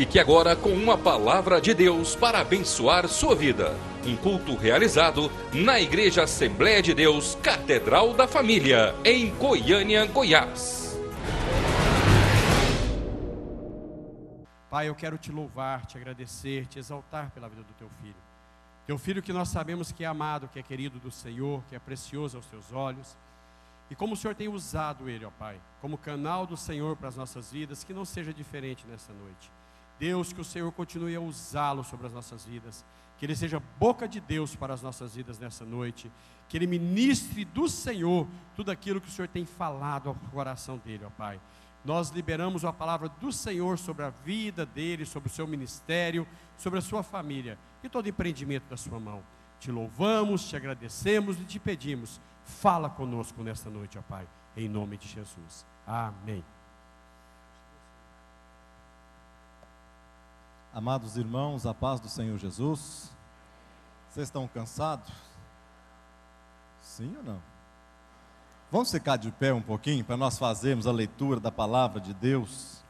Fique agora com uma palavra de Deus para abençoar sua vida. Um culto realizado na Igreja Assembleia de Deus, Catedral da Família, em Goiânia, Goiás. Pai, eu quero te louvar, te agradecer, te exaltar pela vida do teu filho. Teu filho que nós sabemos que é amado, que é querido do Senhor, que é precioso aos teus olhos. E como o Senhor tem usado ele, ó Pai, como canal do Senhor para as nossas vidas, que não seja diferente nessa noite. Deus, que o Senhor continue a usá-lo sobre as nossas vidas, que ele seja boca de Deus para as nossas vidas nessa noite, que ele ministre do Senhor tudo aquilo que o Senhor tem falado ao coração dele, ó Pai. Nós liberamos a palavra do Senhor sobre a vida dele, sobre o seu ministério, sobre a sua família e todo empreendimento da sua mão. Te louvamos, te agradecemos e te pedimos, fala conosco nesta noite, ó Pai, em nome de Jesus. Amém. Amados irmãos, a paz do Senhor Jesus. Vocês estão cansados? Sim ou não? Vamos ficar de pé um pouquinho para nós fazermos a leitura da palavra de Deus.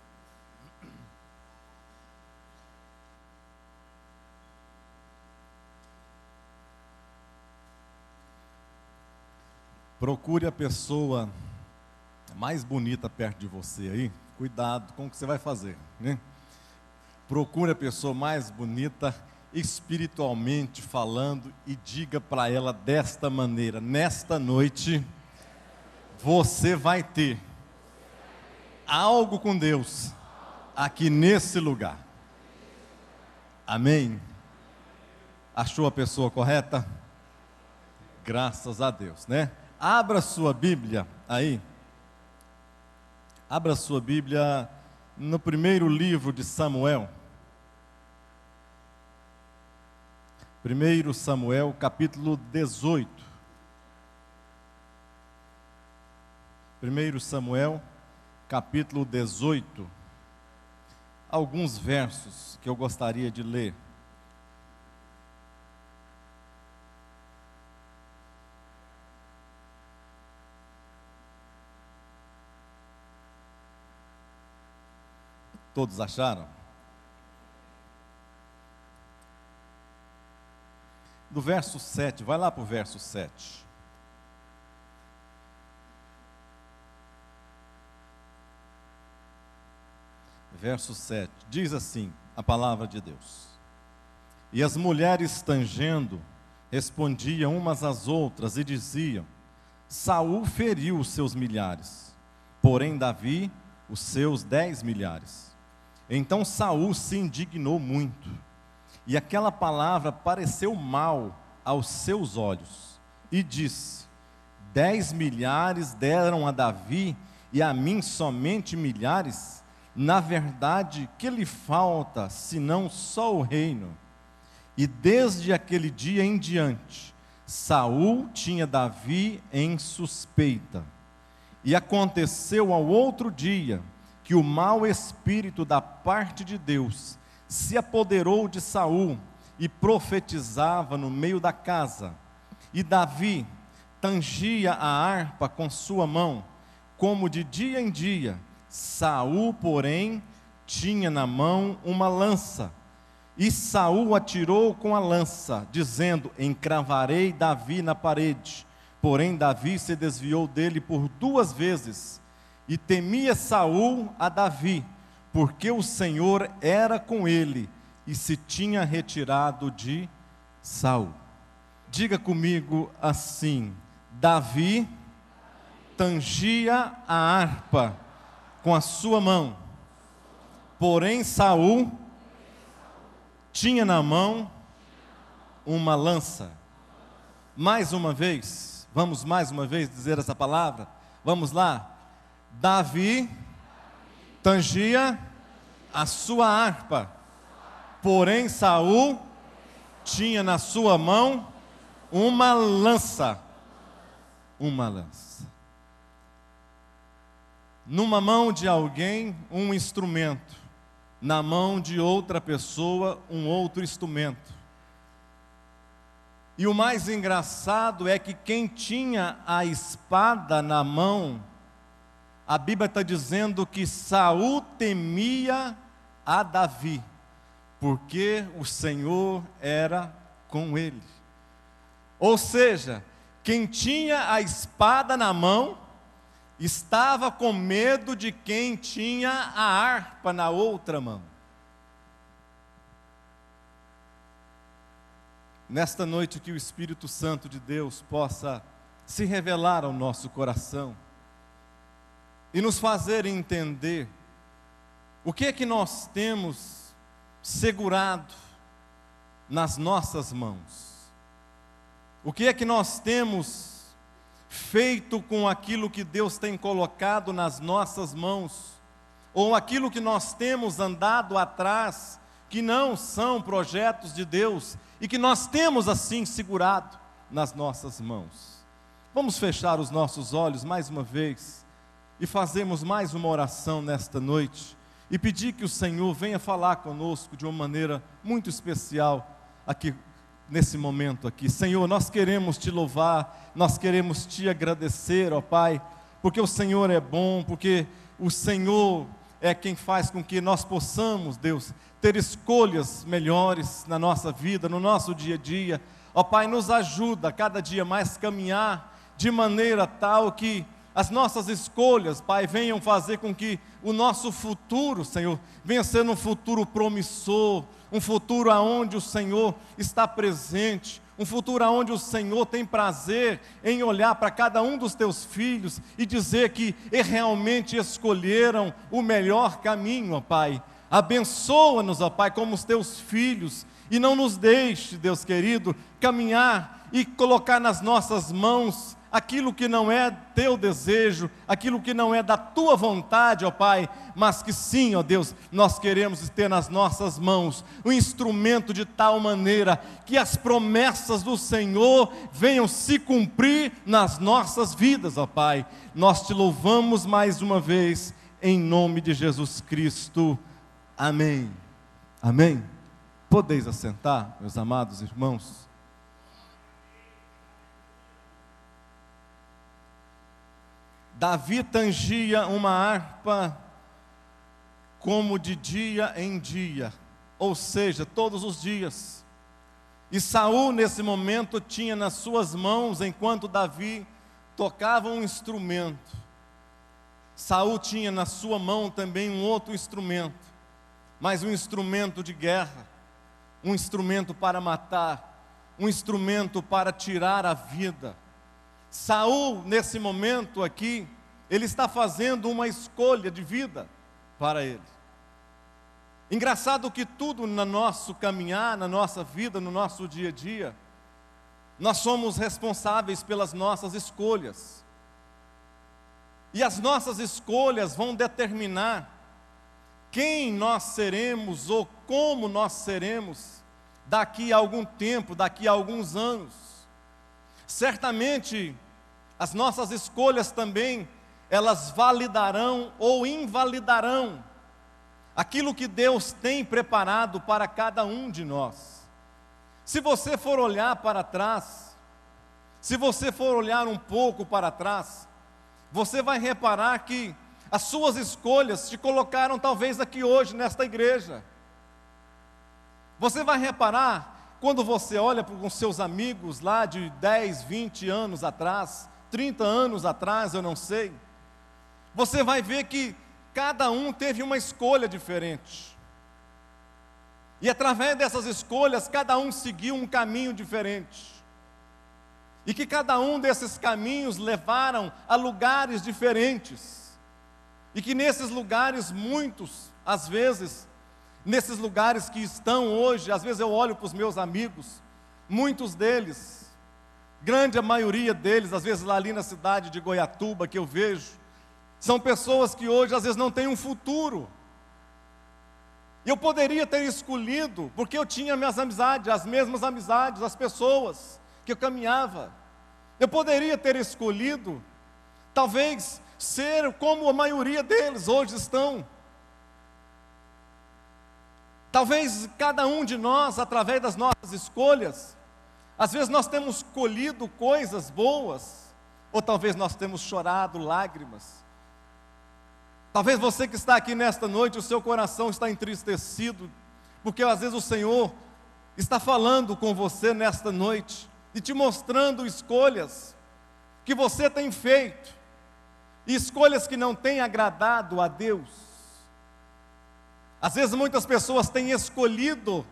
Procure a pessoa mais bonita perto de você aí. Cuidado com o que você vai fazer, né? Procure a pessoa mais bonita, espiritualmente falando, e diga para ela desta maneira: nesta noite, você vai ter algo com Deus aqui nesse lugar. Amém? Achou a pessoa correta? Graças a Deus, né? Abra sua Bíblia aí. Abra sua Bíblia no primeiro livro de Samuel. 1 Samuel, capítulo 18. 1 Samuel, capítulo 18. Alguns versos que eu gostaria de ler. Todos acharam? Do verso 7, vai lá para o verso 7. Verso 7, diz assim a palavra de Deus: E as mulheres tangendo, respondiam umas às outras e diziam: Saul feriu os seus milhares, porém Davi os seus 10 milhares. Então Saul se indignou muito, e aquela palavra pareceu mal aos seus olhos, e disse: 10 milhares deram a Davi, e a mim somente milhares? Na verdade, que lhe falta, senão só o reino? E desde aquele dia em diante, Saul tinha Davi em suspeita. E aconteceu ao outro dia, que o mau espírito da parte de Deus se apoderou de Saul, e profetizava no meio da casa. E Davi tangia a harpa com sua mão, como de dia em dia. Saul, porém, tinha na mão uma lança, e Saul atirou com a lança, dizendo: encravarei Davi na parede. Porém Davi se desviou dele por 2 vezes, e temia Saul a Davi, porque o Senhor era com ele, e se tinha retirado de Saul. Diga comigo assim: Davi tangia a harpa com a sua mão, porém Saul tinha na mão uma lança. Mais uma vez, vamos mais uma vez dizer essa palavra? Vamos lá. Davi tangia a sua harpa, porém Saul tinha na sua mão uma lança. Uma lança. Numa mão de alguém, um instrumento. Na mão de outra pessoa, um outro instrumento. E o mais engraçado é que quem tinha a espada na mão, a Bíblia está dizendo que Saul temia a Davi, porque o Senhor era com ele. Ou seja, quem tinha a espada na mão, estava com medo de quem tinha a harpa na outra mão. Nesta noite, que o Espírito Santo de Deus possa se revelar ao nosso coração e nos fazer entender o que é que nós temos segurado nas nossas mãos. O que é que nós temos feito com aquilo que Deus tem colocado nas nossas mãos, ou aquilo que nós temos andado atrás, que não são projetos de Deus, e que nós temos assim segurado nas nossas mãos. Vamos fechar os nossos olhos mais uma vez, e fazermos mais uma oração nesta noite, e pedir que o Senhor venha falar conosco de uma maneira muito especial, aqui nesse momento aqui. Senhor, nós queremos te louvar, nós queremos te agradecer, ó Pai, porque o Senhor é bom, porque o Senhor é quem faz com que nós possamos, Deus, ter escolhas melhores na nossa vida, no nosso dia a dia. Ó Pai, nos ajuda a cada dia mais caminhar de maneira tal que as nossas escolhas, Pai, venham fazer com que o nosso futuro, Senhor, venha ser um futuro promissor, um futuro aonde o Senhor está presente, um futuro aonde o Senhor tem prazer em olhar para cada um dos teus filhos e dizer que realmente escolheram o melhor caminho, ó Pai. Abençoa-nos, ó Pai, como os teus filhos, e não nos deixe, Deus querido, caminhar e colocar nas nossas mãos aquilo que não é teu desejo, aquilo que não é da tua vontade, ó Pai, mas que sim, ó Deus, nós queremos ter nas nossas mãos um instrumento de tal maneira que as promessas do Senhor venham se cumprir nas nossas vidas, ó Pai. Nós te louvamos mais uma vez, em nome de Jesus Cristo. Amém. Amém. Podeis assentar, meus amados irmãos. Davi tangia uma harpa como de dia em dia, ou seja, todos os dias. E Saul nesse momento tinha nas suas mãos, enquanto Davi tocava um instrumento, Saul tinha na sua mão também um outro instrumento, mas um instrumento de guerra, um instrumento para matar, um instrumento para tirar a vida. Saul, nesse momento aqui, ele está fazendo uma escolha de vida para ele. Engraçado que tudo no nosso caminhar, na nossa vida, no nosso dia a dia, nós somos responsáveis pelas nossas escolhas. E as nossas escolhas vão determinar quem nós seremos ou como nós seremos daqui a algum tempo, daqui a alguns anos. Certamente, as nossas escolhas também, elas validarão ou invalidarão aquilo que Deus tem preparado para cada um de nós. Se você for olhar para trás, se você for olhar um pouco para trás, você vai reparar que as suas escolhas te colocaram talvez aqui hoje, nesta igreja. Você vai reparar, quando você olha para os seus amigos lá de 10, 20 anos atrás, 30 anos atrás, eu não sei, você vai ver que cada um teve uma escolha diferente. E através dessas escolhas, cada um seguiu um caminho diferente. E que cada um desses caminhos levaram a lugares diferentes. E que nesses lugares, muitos, às vezes, nesses lugares que estão hoje, às vezes eu olho para os meus amigos, muitos deles, grande a maioria deles, às vezes lá ali na cidade de Goiatuba, que eu vejo, são pessoas que hoje às vezes não têm um futuro. Eu poderia ter escolhido, porque eu tinha minhas amizades, as mesmas amizades, as pessoas que eu caminhava. Eu poderia ter escolhido, talvez, ser como a maioria deles hoje estão. Talvez cada um de nós, através das nossas escolhas, às vezes nós temos colhido coisas boas, ou talvez nós temos chorado lágrimas. Talvez você que está aqui nesta noite, o seu coração está entristecido, porque às vezes o Senhor está falando com você nesta noite e te mostrando escolhas que você tem feito, e escolhas que não têm agradado a Deus. Às vezes muitas pessoas têm escolhido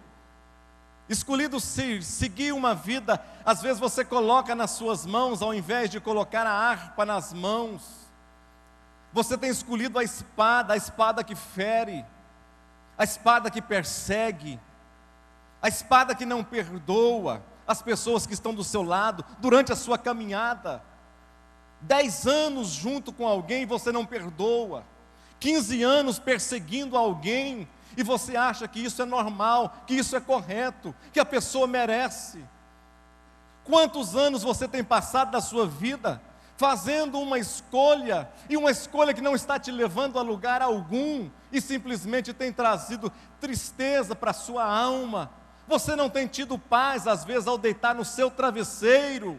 seguir uma vida, às vezes você coloca nas suas mãos, ao invés de colocar a harpa nas mãos. Você tem escolhido a espada que fere, a espada que persegue, a espada que não perdoa as pessoas que estão do seu lado durante a sua caminhada. 10 anos junto com alguém você não perdoa, 15 anos perseguindo alguém, e você acha que isso é normal, que isso é correto, que a pessoa merece. Quantos anos você tem passado da sua vida fazendo uma escolha, e uma escolha que não está te levando a lugar algum, e simplesmente tem trazido tristeza para a sua alma? Você não tem tido paz, às vezes, ao deitar no seu travesseiro,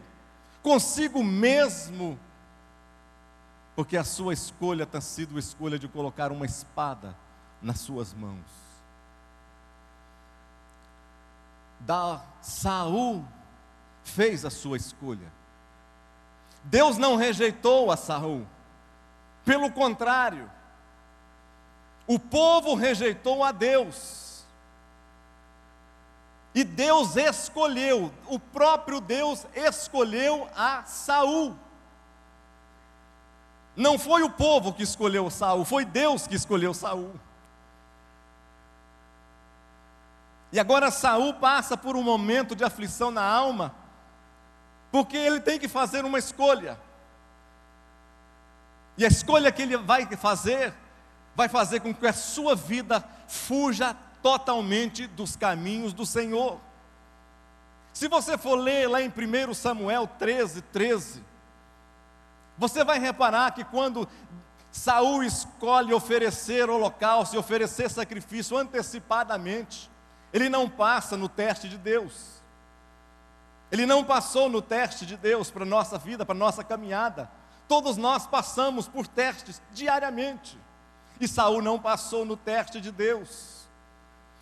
consigo mesmo, porque a sua escolha tem sido a escolha de colocar uma espada nas suas mãos. Saul fez a sua escolha. Deus não rejeitou a Saul, pelo contrário, o povo rejeitou a Deus, e Deus escolheu, o próprio Deus escolheu a Saul. Não foi o povo que escolheu Saul, foi Deus que escolheu Saul. E agora Saul passa por um momento de aflição na alma, porque ele tem que fazer uma escolha. E a escolha que ele vai fazer com que a sua vida fuja totalmente dos caminhos do Senhor. Se você for ler lá em 1 Samuel 13, você vai reparar que quando Saul escolhe oferecer holocausto e oferecer sacrifício antecipadamente, ele não passa no teste de Deus. Ele não passou no teste de Deus para a nossa vida, para a nossa caminhada. Todos nós passamos por testes diariamente, e Saul não passou no teste de Deus.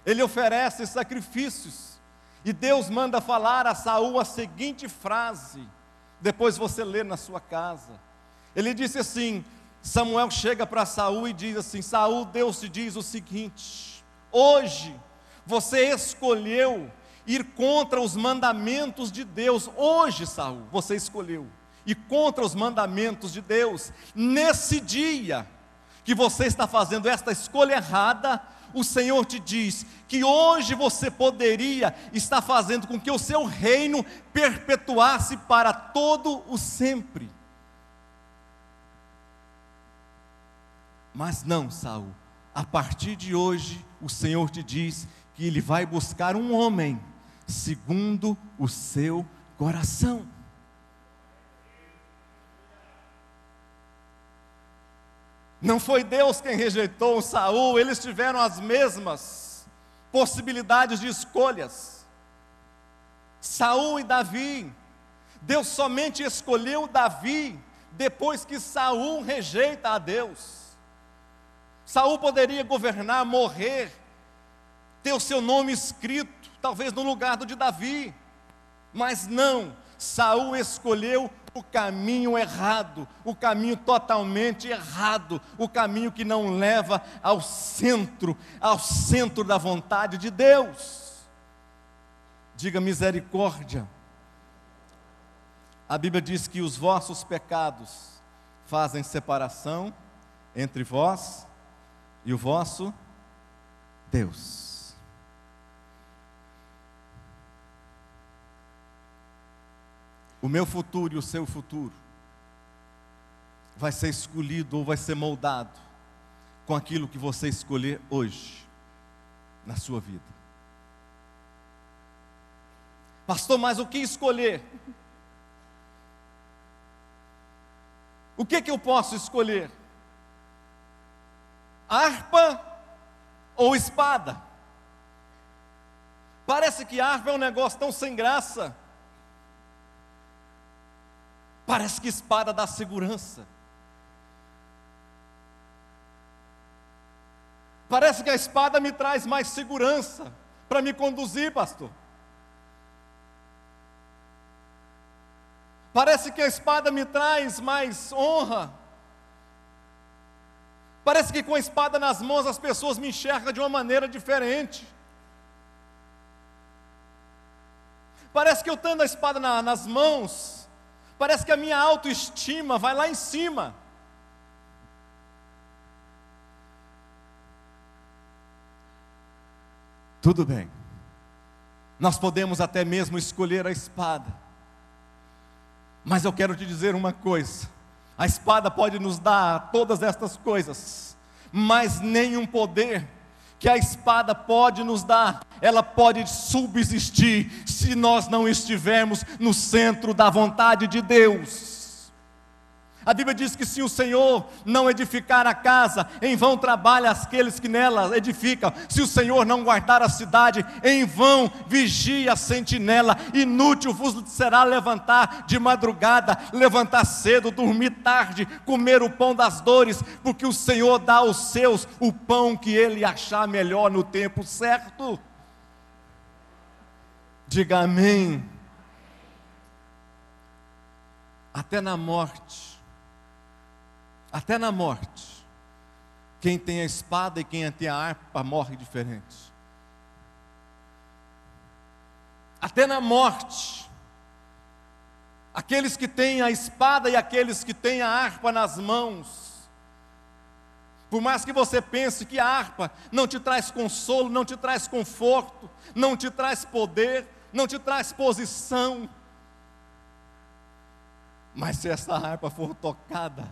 Ele oferece sacrifícios, e Deus manda falar a Saul a seguinte frase, depois você lê na sua casa. Ele disse assim, Samuel chega para Saul e diz assim: Saul, Deus te diz o seguinte: hoje você escolheu ir contra os mandamentos de Deus. Hoje, Saul, você escolheu ir contra os mandamentos de Deus. Nesse dia que você está fazendo esta escolha errada, o Senhor te diz que hoje você poderia estar fazendo com que o seu reino perpetuasse para todo o sempre. Mas não, Saul, a partir de hoje o Senhor te diz que Ele vai buscar um homem segundo o seu coração. Não foi Deus quem rejeitou Saul, eles tiveram as mesmas possibilidades de escolhas. Saul e Davi, Deus somente escolheu Davi depois que Saul rejeita a Deus. Saul poderia governar, morrer, ter o seu nome escrito, talvez no lugar do de Davi, mas não, Saul escolheu o caminho errado, o caminho totalmente errado, o caminho que não leva ao centro da vontade de Deus. Diga misericórdia. A Bíblia diz que os vossos pecados fazem separação entre vós e o vosso Deus. O meu futuro e o seu futuro vai ser escolhido ou vai ser moldado com aquilo que você escolher hoje na sua vida. Pastor, mas o que escolher? O que eu posso escolher? Harpa ou espada? Parece que harpa é um negócio tão sem graça. Parece que espada dá segurança. Parece que a espada me traz mais segurança para me conduzir, pastor. Parece que a espada me traz mais honra. Parece que com a espada nas mãos as pessoas me enxergam de uma maneira diferente. Parece que eu tendo a espada nas mãos, parece que a minha autoestima vai lá em cima. Tudo bem, nós podemos até mesmo escolher a espada, mas eu quero te dizer uma coisa: a espada pode nos dar todas estas coisas, mas nenhum poder que a espada pode nos dar, ela pode subsistir, se nós não estivermos no centro da vontade de Deus. A Bíblia diz que se o Senhor não edificar a casa, em vão trabalham aqueles que nela edificam. Se o Senhor não guardar a cidade, em vão vigia a sentinela. Inútil vos será levantar de madrugada, levantar cedo, dormir tarde, comer o pão das dores, porque o Senhor dá aos seus o pão que Ele achar melhor no tempo certo. Diga amém. Até na morte, quem tem a espada e quem tem a harpa morre diferente. Até na morte, aqueles que têm a espada e aqueles que têm a harpa nas mãos, por mais que você pense que a harpa não te traz consolo, não te traz conforto, não te traz poder, não te traz posição, mas se essa harpa for tocada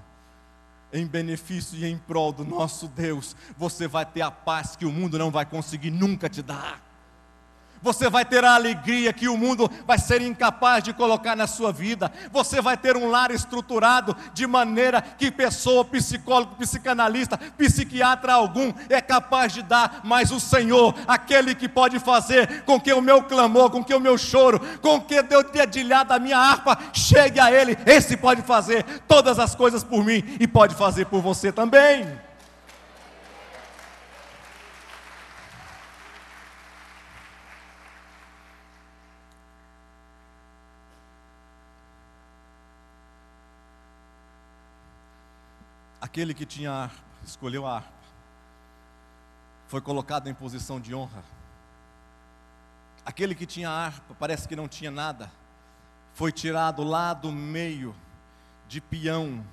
em benefício e em prol do nosso Deus, você vai ter a paz que o mundo não vai conseguir nunca te dar. Você vai ter a alegria que o mundo vai ser incapaz de colocar na sua vida. Você vai ter um lar estruturado de maneira que pessoa, psicólogo, psicanalista, psiquiatra algum é capaz de dar, mas o Senhor, aquele que pode fazer com que o meu clamor, com que o meu choro, com que Deus dedilhar da minha harpa chegue a Ele, esse pode fazer todas as coisas por mim e pode fazer por você também. Aquele que tinha a harpa, escolheu a harpa, foi colocado em posição de honra. Aquele que tinha a harpa, parece que não tinha nada, foi tirado lá do meio de peão,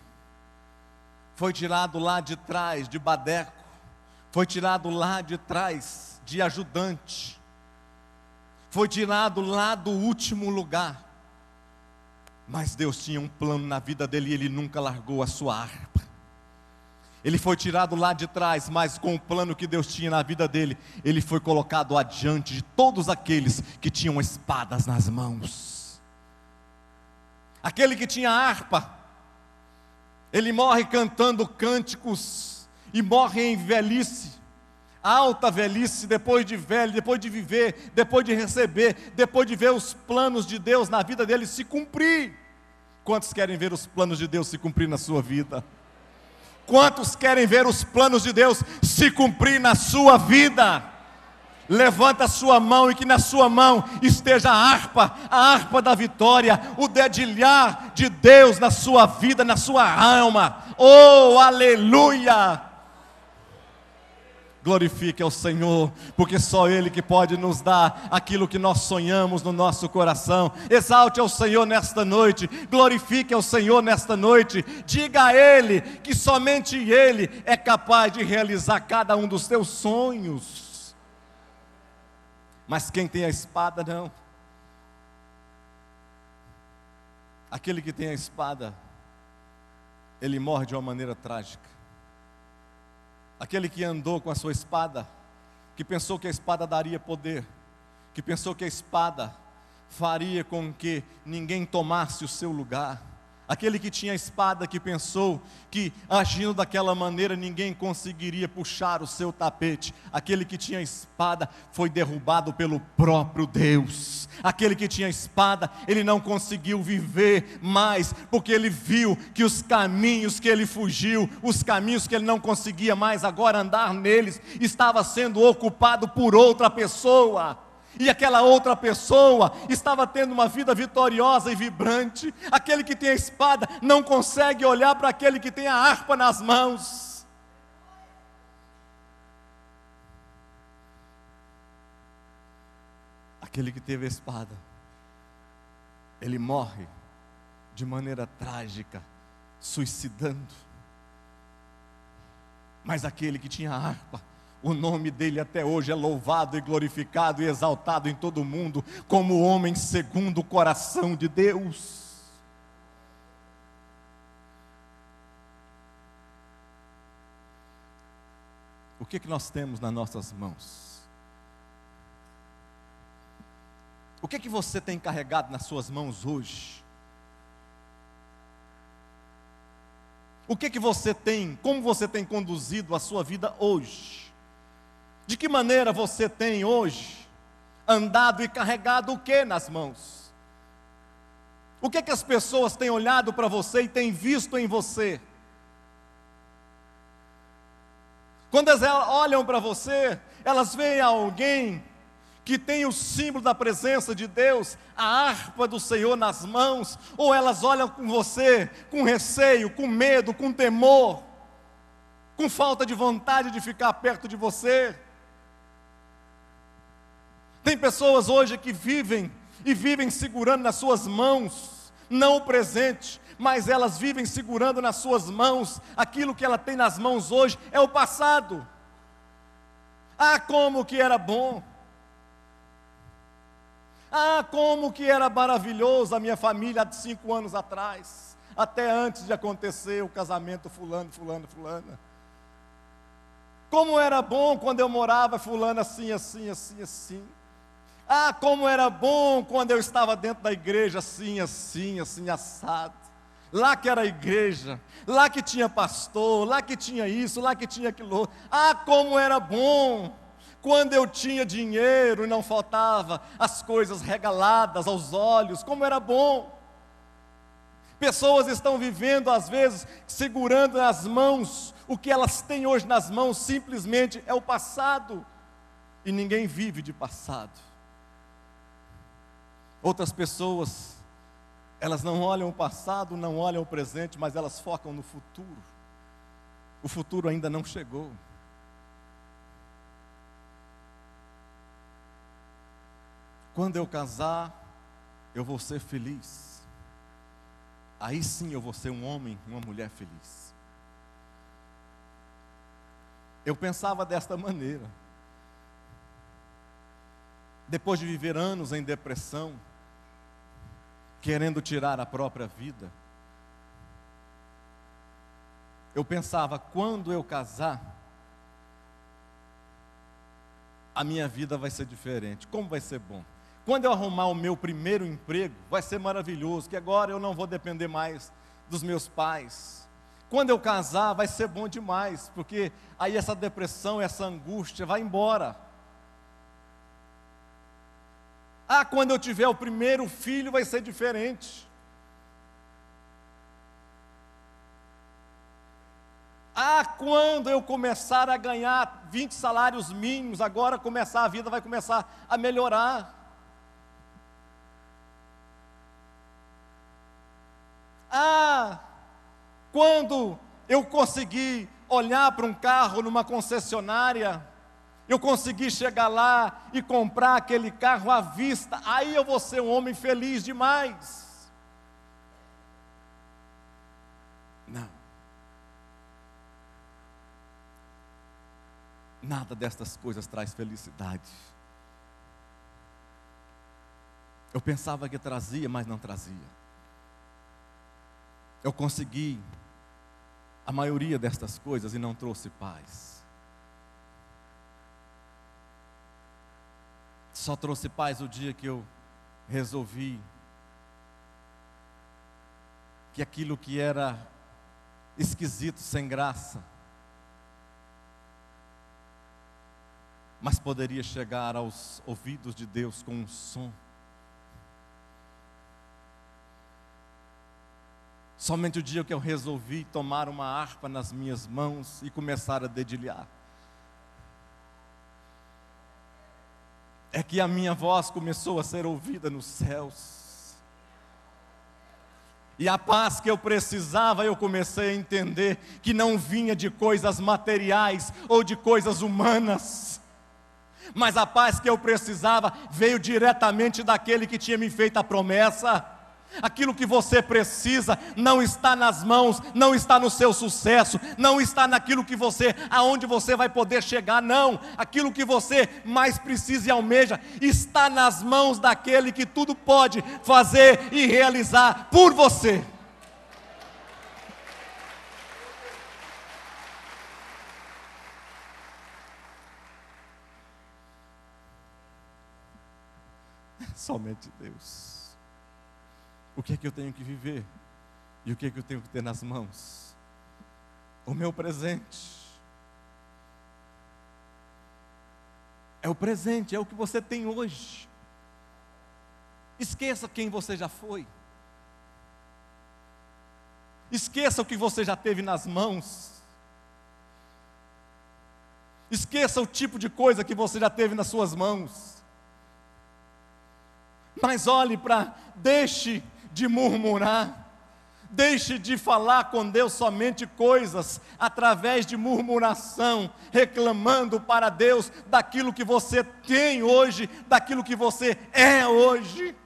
foi tirado lá de trás de badeco, foi tirado lá de trás de ajudante, foi tirado lá do último lugar. Mas Deus tinha um plano na vida dele e ele nunca largou a sua harpa. Ele foi tirado lá de trás, mas com o plano que Deus tinha na vida dele, ele foi colocado adiante de todos aqueles que tinham espadas nas mãos. Aquele que tinha harpa, ele morre cantando cânticos e morre em velhice, alta velhice, depois de velho, depois de viver, depois de receber, depois de ver os planos de Deus na vida dele se cumprir. Quantos querem ver os planos de Deus se cumprir na sua vida? Quantos querem ver os planos de Deus se cumprir na sua vida? Levanta a sua mão e que na sua mão esteja a harpa da vitória, o dedilhar de Deus na sua vida, na sua alma. Oh, aleluia! Glorifique ao Senhor, porque só Ele que pode nos dar aquilo que nós sonhamos no nosso coração. Exalte ao Senhor nesta noite, glorifique ao Senhor nesta noite, diga a Ele que somente Ele é capaz de realizar cada um dos teus sonhos. Mas quem tem a espada não. Aquele que tem a espada, ele morre de uma maneira trágica. Aquele que andou com a sua espada, que pensou que a espada daria poder, que pensou que a espada faria com que ninguém tomasse o seu lugar. Aquele que tinha a espada, que pensou que agindo daquela maneira ninguém conseguiria puxar o seu tapete. Aquele que tinha a espada foi derrubado pelo próprio Deus. Aquele que tinha a espada, ele não conseguiu viver mais, porque ele viu que os caminhos que ele fugiu, os caminhos que ele não conseguia mais agora andar neles, estava sendo ocupado por outra pessoa. E aquela outra pessoa estava tendo uma vida vitoriosa e vibrante. Aquele que tem a espada não consegue olhar para aquele que tem a harpa nas mãos. Aquele que teve a espada, ele morre de maneira trágica, suicidando. Mas aquele que tinha a harpa, o nome dele até hoje é louvado e glorificado e exaltado em todo o mundo, como homem segundo o coração de Deus. O que nós temos nas nossas mãos? O que você tem carregado nas suas mãos hoje? O que você tem, como você tem conduzido a sua vida hoje? De que maneira você tem hoje andado e carregado o que nas mãos? O que as pessoas têm olhado para você e têm visto em você? Quando elas olham para você, elas veem alguém que tem o símbolo da presença de Deus, a harpa do Senhor nas mãos, ou elas olham com você com receio, com medo, com temor, com falta de vontade de ficar perto de você? Tem pessoas hoje que vivem segurando nas suas mãos, não o presente, mas elas vivem segurando nas suas mãos, aquilo que ela tem nas mãos hoje é o passado. Ah, como que era bom! Ah, como que era maravilhoso a minha família há 5 anos atrás, até antes de acontecer o casamento fulano. Como era bom quando eu morava fulano assim. Ah, como era bom quando eu estava dentro da igreja assim, assado. Lá que era a igreja, lá que tinha pastor, lá que tinha isso, lá que tinha aquilo. Ah, como era bom quando eu tinha dinheiro e não faltava as coisas regaladas aos olhos, como era bom. Pessoas estão vivendo às vezes, segurando nas mãos, o que elas têm hoje nas mãos simplesmente é o passado. E ninguém vive de passado. Outras pessoas, elas não olham o passado, não olham o presente, mas elas focam no futuro. O futuro ainda não chegou. Quando eu casar, eu vou ser feliz. Aí sim eu vou ser um homem e uma mulher feliz. Eu pensava desta maneira. Depois de viver anos em depressão, querendo tirar a própria vida, eu pensava, quando eu casar, a minha vida vai ser diferente. Como vai ser bom? Quando eu arrumar o meu primeiro emprego, vai ser maravilhoso, que agora eu não vou depender mais dos meus pais. Quando eu casar, vai ser bom demais, porque aí essa depressão, essa angústia vai embora. Ah, quando eu tiver o primeiro filho, vai ser diferente. Ah, quando eu começar a ganhar 20 salários mínimos, agora a vida vai começar a melhorar. Ah, quando eu conseguir olhar para um carro numa concessionária, eu conseguir chegar lá e comprar aquele carro à vista, aí eu vou ser um homem feliz demais. Não. Nada destas coisas traz felicidade. Eu pensava que trazia, mas não trazia. Eu consegui a maioria destas coisas e não trouxe paz. Só trouxe paz o dia que eu resolvi que aquilo que era esquisito, sem graça, mas poderia chegar aos ouvidos de Deus com um som. Somente o dia que eu resolvi tomar uma harpa nas minhas mãos e começar a dedilhar, é que a minha voz começou a ser ouvida nos céus. E a paz que eu precisava, eu comecei a entender que não vinha de coisas materiais ou de coisas humanas, mas a paz que eu precisava veio diretamente daquele que tinha me feito a promessa. Aquilo que você precisa não está nas mãos, não está no seu sucesso, não está naquilo que você, aonde você vai poder chegar, não. Aquilo que você mais precisa e almeja está nas mãos daquele que tudo pode fazer e realizar por você. Somente Deus. O que é que eu tenho que viver? E o que é que eu tenho que ter nas mãos? O meu presente. É o presente, é o que você tem hoje. Esqueça quem você já foi. Esqueça o que você já teve nas mãos. Esqueça o tipo de coisa que você já teve nas suas mãos. Mas olhe deixe de murmurar, deixe de falar com Deus somente coisas através de murmuração, reclamando para Deus daquilo que você tem hoje, daquilo que você é hoje.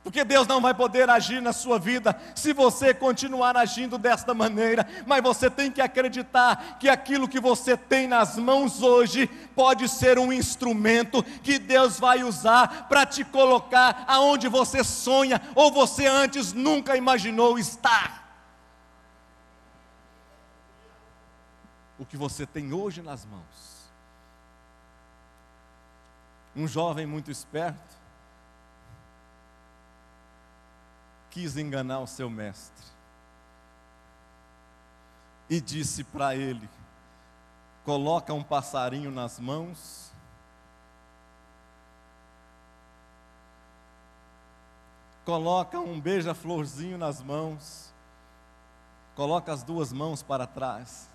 Porque Deus não vai poder agir na sua vida se você continuar agindo desta maneira. Mas você tem que acreditar que aquilo que você tem nas mãos hoje pode ser um instrumento que Deus vai usar para te colocar aonde você sonha ou você antes nunca imaginou estar. O que você tem hoje nas mãos. Um jovem muito esperto quis enganar o seu mestre e disse para ele: coloca um passarinho nas mãos, coloca um beija-florzinho nas mãos, coloca as duas mãos para trás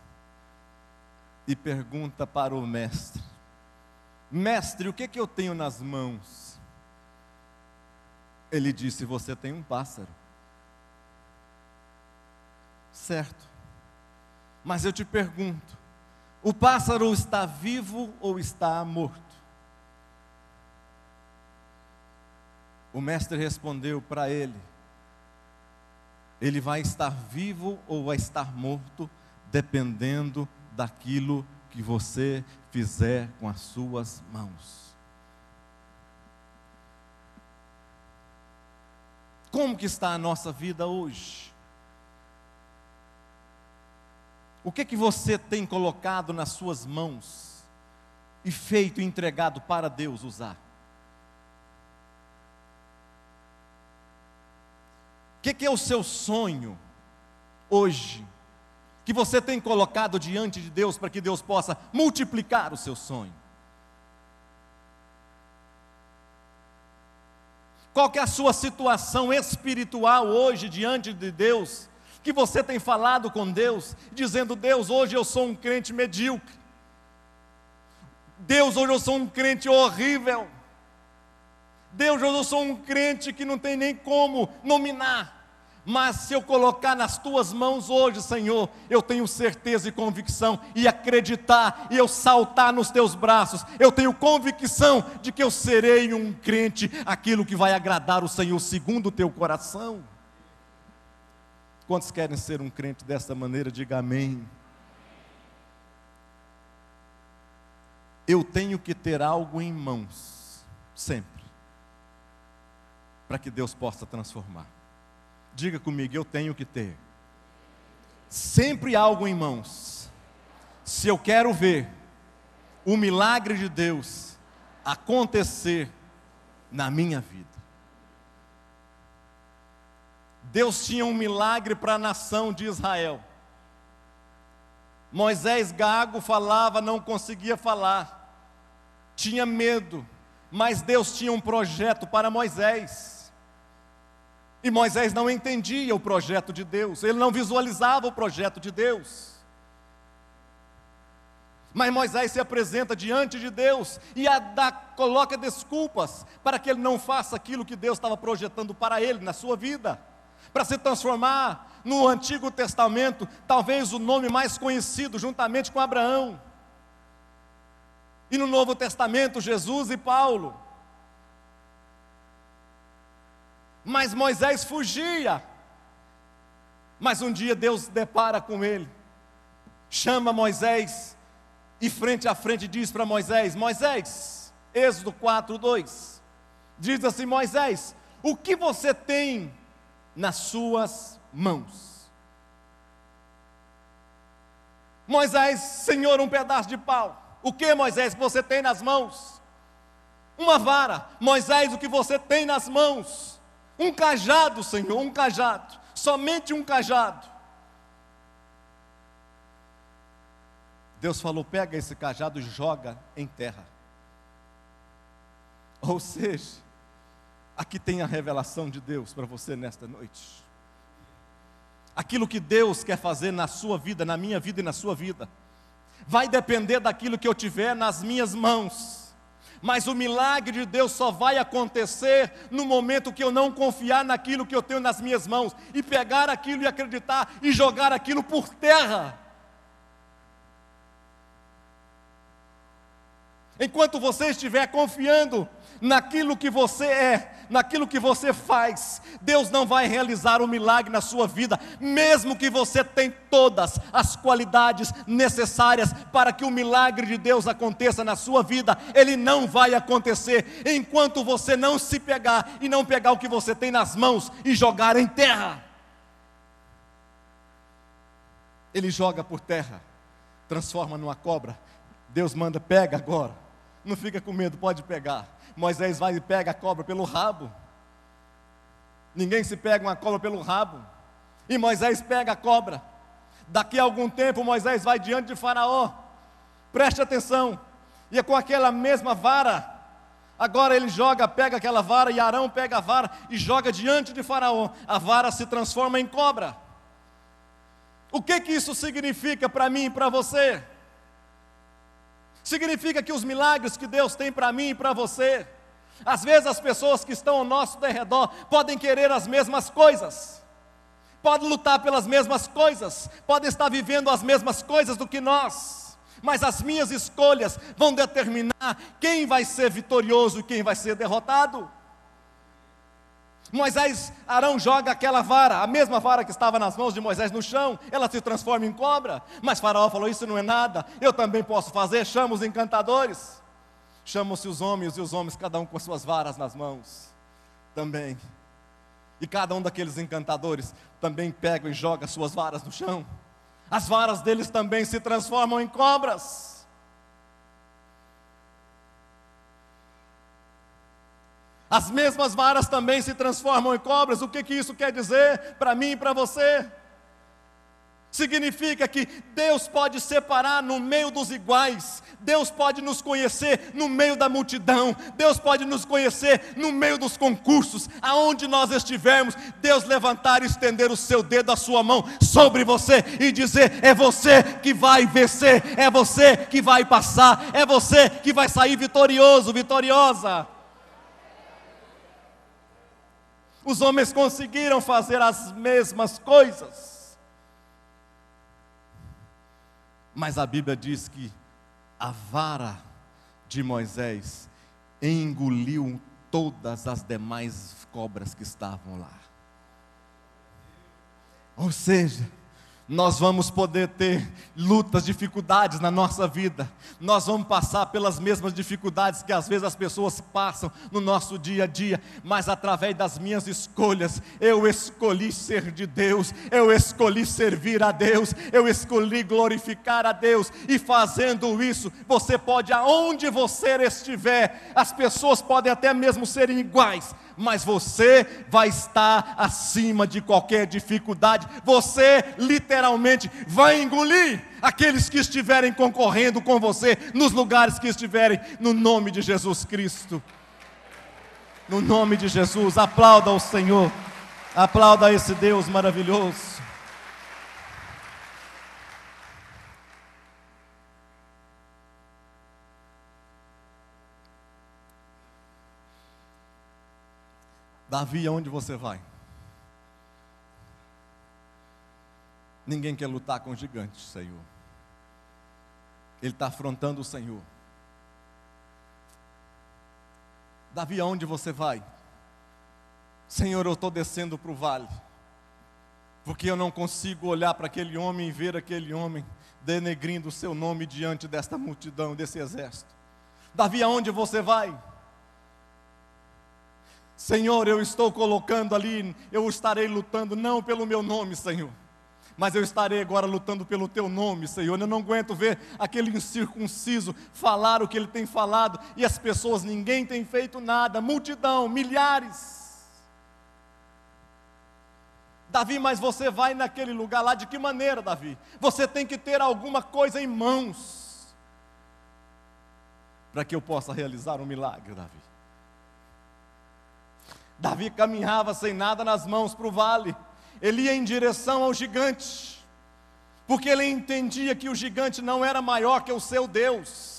e pergunta para o mestre: mestre, o que eu tenho nas mãos? Ele disse: você tem um pássaro. Certo. Mas eu te pergunto, o pássaro está vivo ou está morto? O mestre respondeu para ele: ele vai estar vivo ou vai estar morto, dependendo daquilo que você fizer com as suas mãos. Como que está a nossa vida hoje? O que você tem colocado nas suas mãos e feito e entregado para Deus usar? O que é o seu sonho hoje, que você tem colocado diante de Deus para que Deus possa multiplicar o seu sonho? Qual que é a sua situação espiritual hoje diante de Deus? Que você tem falado com Deus, dizendo: Deus, hoje eu sou um crente medíocre. Deus, hoje eu sou um crente horrível. Deus, hoje eu sou um crente que não tem nem como nominar. Mas se eu colocar nas tuas mãos hoje, Senhor, eu tenho certeza e convicção, e acreditar, e eu saltar nos teus braços, eu tenho convicção de que eu serei um crente, aquilo que vai agradar o Senhor segundo o teu coração. Quantos querem ser um crente dessa maneira? Diga amém. Eu tenho que ter algo em mãos, sempre, para que Deus possa transformar. Diga comigo: eu tenho que ter sempre algo em mãos, se eu quero ver o milagre de Deus acontecer na minha vida. Deus tinha um milagre para a nação de Israel. Moisés gago falava, não conseguia falar, tinha medo, mas Deus tinha um projeto para Moisés. E Moisés não entendia o projeto de Deus, ele não visualizava o projeto de Deus. Mas Moisés se apresenta diante de Deus e coloca desculpas para que ele não faça aquilo que Deus estava projetando para ele na sua vida, para se transformar no Antigo Testamento, talvez o nome mais conhecido, juntamente com Abraão, e no Novo Testamento, Jesus e Paulo. Mas Moisés fugia, mas um dia Deus depara com ele, chama Moisés, e frente a frente diz para Moisés, Moisés, Êxodo 4:2, diz assim, Moisés, o que você tem nas suas mãos? Moisés, Senhor, um pedaço de pau. O que, Moisés, que você tem nas mãos? Uma vara. Moisés, o que você tem nas mãos? Um cajado, Senhor, um cajado, somente um cajado. Deus falou, pega esse cajado e joga em terra. Ou seja, aqui tem a revelação de Deus para você nesta noite. Aquilo que Deus quer fazer na sua vida, na minha vida e na sua vida, vai depender daquilo que eu tiver nas minhas mãos. Mas o milagre de Deus só vai acontecer no momento que eu não confiar naquilo que eu tenho nas minhas mãos, e pegar aquilo e acreditar, e jogar aquilo por terra. Enquanto você estiver confiando naquilo que você é, naquilo que você faz, Deus não vai realizar o milagre na sua vida, mesmo que você tenha todas as qualidades necessárias para que o milagre de Deus aconteça na sua vida, ele não vai acontecer, enquanto você não se pegar, e não pegar o que você tem nas mãos, e jogar em terra. Ele joga por terra, transforma numa cobra. Deus manda, pega agora, não fica com medo, pode pegar. Moisés vai e pega a cobra pelo rabo. Ninguém se pega uma cobra pelo rabo. E Moisés pega a cobra. Daqui a algum tempo Moisés vai diante de Faraó. Preste atenção. E é com aquela mesma vara. Agora ele pega aquela vara, e Arão pega a vara e joga diante de Faraó. A vara se transforma em cobra. O que isso significa para mim e para você? Significa que os milagres que Deus tem para mim e para você, às vezes as pessoas que estão ao nosso derredor podem querer as mesmas coisas, podem lutar pelas mesmas coisas, podem estar vivendo as mesmas coisas do que nós, mas as minhas escolhas vão determinar quem vai ser vitorioso e quem vai ser derrotado. Arão joga aquela vara, a mesma vara que estava nas mãos de Moisés no chão, ela se transforma em cobra. Mas Faraó falou, isso não é nada, eu também posso fazer. Chama os encantadores, chamam-se os homens, e os homens cada um com as suas varas nas mãos também. E cada um daqueles encantadores também pega e joga as suas varas no chão. As varas deles também se transformam em cobras. As mesmas varas também se transformam em cobras. O que isso quer dizer para mim e para você? Significa que Deus pode separar no meio dos iguais, Deus pode nos conhecer no meio da multidão, Deus pode nos conhecer no meio dos concursos, aonde nós estivermos, Deus levantar e estender o seu dedo, a sua mão sobre você e dizer, é você que vai vencer, é você que vai passar, é você que vai sair vitorioso, vitoriosa. Os homens conseguiram fazer as mesmas coisas, mas a Bíblia diz que a vara de Moisés engoliu todas as demais cobras que estavam lá. Ou seja, nós vamos poder ter lutas, dificuldades na nossa vida, nós vamos passar pelas mesmas dificuldades que às vezes as pessoas passam no nosso dia a dia, mas através das minhas escolhas, eu escolhi ser de Deus, eu escolhi servir a Deus, eu escolhi glorificar a Deus, e fazendo isso, você pode, aonde você estiver, as pessoas podem até mesmo serem iguais, mas você vai estar acima de qualquer dificuldade. Você literalmente vai engolir aqueles que estiverem concorrendo com você nos lugares que estiverem, no nome de Jesus Cristo. No nome de Jesus, aplauda ao Senhor, aplauda a esse Deus maravilhoso. Davi, aonde você vai? Ninguém quer lutar com gigantes, Senhor. Ele está afrontando o Senhor. Davi, aonde você vai? Senhor, eu estou descendo para o vale, porque eu não consigo olhar para aquele homem e ver aquele homem denegrindo o seu nome diante desta multidão, desse exército. Davi, aonde você vai? Senhor, eu estou colocando ali, eu estarei lutando não pelo meu nome, Senhor, mas eu estarei agora lutando pelo teu nome, Senhor. Eu não aguento ver aquele incircunciso falar o que ele tem falado, e as pessoas, ninguém tem feito nada, multidão, milhares. Davi, mas você vai naquele lugar lá, de que maneira, Davi? Você tem que ter alguma coisa em mãos, para que eu possa realizar um milagre, Davi. Davi caminhava sem nada nas mãos para o vale. Ele ia em direção ao gigante, porque ele entendia que o gigante não era maior que o seu Deus.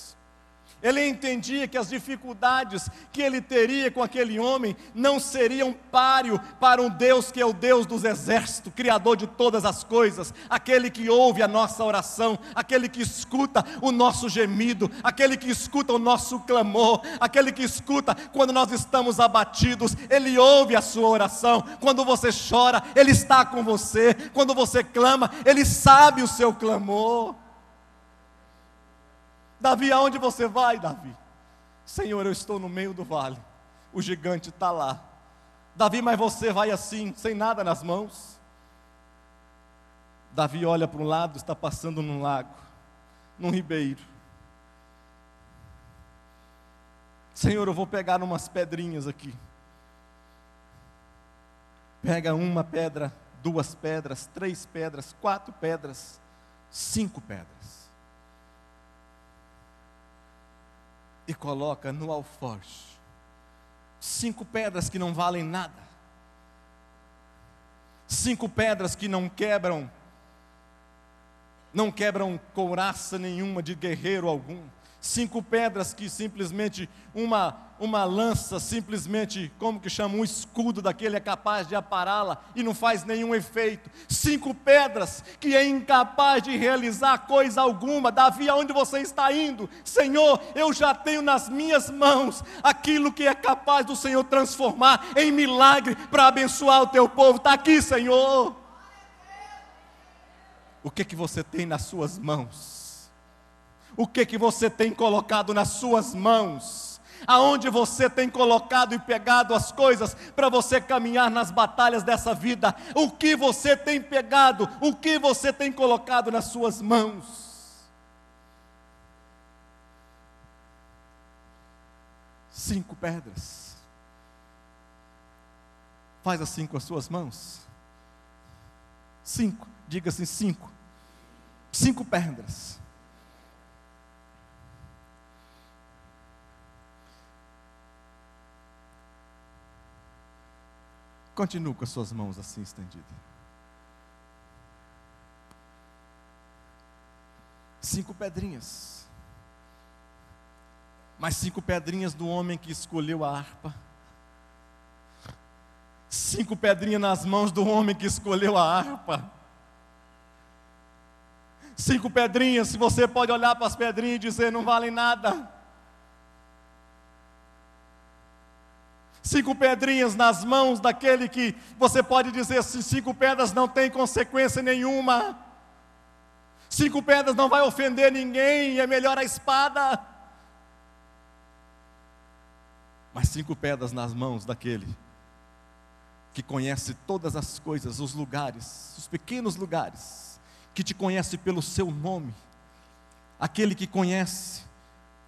Ele entendia que as dificuldades que ele teria com aquele homem não seriam páreo para um Deus que é o Deus dos exércitos, Criador de todas as coisas, aquele que ouve a nossa oração, aquele que escuta o nosso gemido, aquele que escuta o nosso clamor, aquele que escuta quando nós estamos abatidos. Ele ouve a sua oração. Quando você chora, Ele está com você. Quando você clama, Ele sabe o seu clamor. Davi, aonde você vai, Davi? Senhor, eu estou no meio do vale, o gigante está lá. Davi, mas você vai assim, sem nada nas mãos? Davi olha para um lado, está passando num lago, num ribeiro. Senhor, eu vou pegar umas pedrinhas aqui. Pega uma pedra, 2 pedras, 3 pedras, 4 pedras, 5 pedras. E coloca no alforje 5 pedras que não valem nada, 5 pedras que não quebram couraça nenhuma de guerreiro algum, 5 pedras que simplesmente uma lança, simplesmente, como que chama, um escudo daquele é capaz de apará-la e não faz nenhum efeito. 5 pedras que é incapaz de realizar coisa alguma. Davi, aonde você está indo? Senhor, eu já tenho nas minhas mãos aquilo que é capaz do Senhor transformar em milagre para abençoar o teu povo. Está aqui, Senhor. O que você tem nas suas mãos? O que você tem colocado nas suas mãos? Aonde você tem colocado e pegado as coisas para você caminhar nas batalhas dessa vida? O que você tem pegado? O que você tem colocado nas suas mãos? 5 pedras. Faz assim com as suas mãos. 5, diga assim, 5. 5 pedras. Continue com as suas mãos assim estendidas. 5 pedrinhas. Mas 5 pedrinhas do homem que escolheu a harpa. 5 pedrinhas nas mãos do homem que escolheu a harpa. 5 pedrinhas, se você pode olhar para as pedrinhas e dizer, não valem nada. 5 pedrinhas nas mãos daquele que você pode dizer, 5 pedras não tem consequência nenhuma. 5 pedras não vai ofender ninguém, é melhor a espada. Mas 5 pedras nas mãos daquele que conhece todas as coisas, os lugares, os pequenos lugares, que te conhece pelo seu nome, aquele que conhece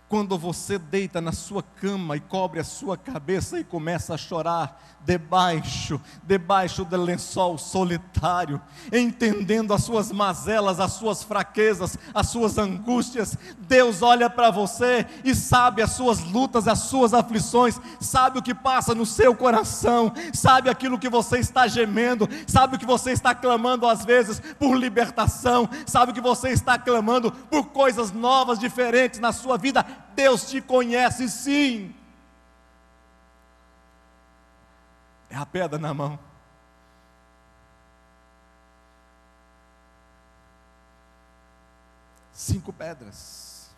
Quando você deita na sua cama e cobre a sua cabeça e começa a chorar debaixo do lençol solitário, entendendo as suas mazelas, as suas fraquezas, as suas angústias, Deus olha para você e sabe as suas lutas, as suas aflições, sabe o que passa no seu coração, sabe aquilo que você está gemendo, sabe o que você está clamando às vezes por libertação, sabe o que você está clamando por coisas novas, diferentes na sua vida. Deus te conhece sim. É a pedra na mão. Cinco pedras.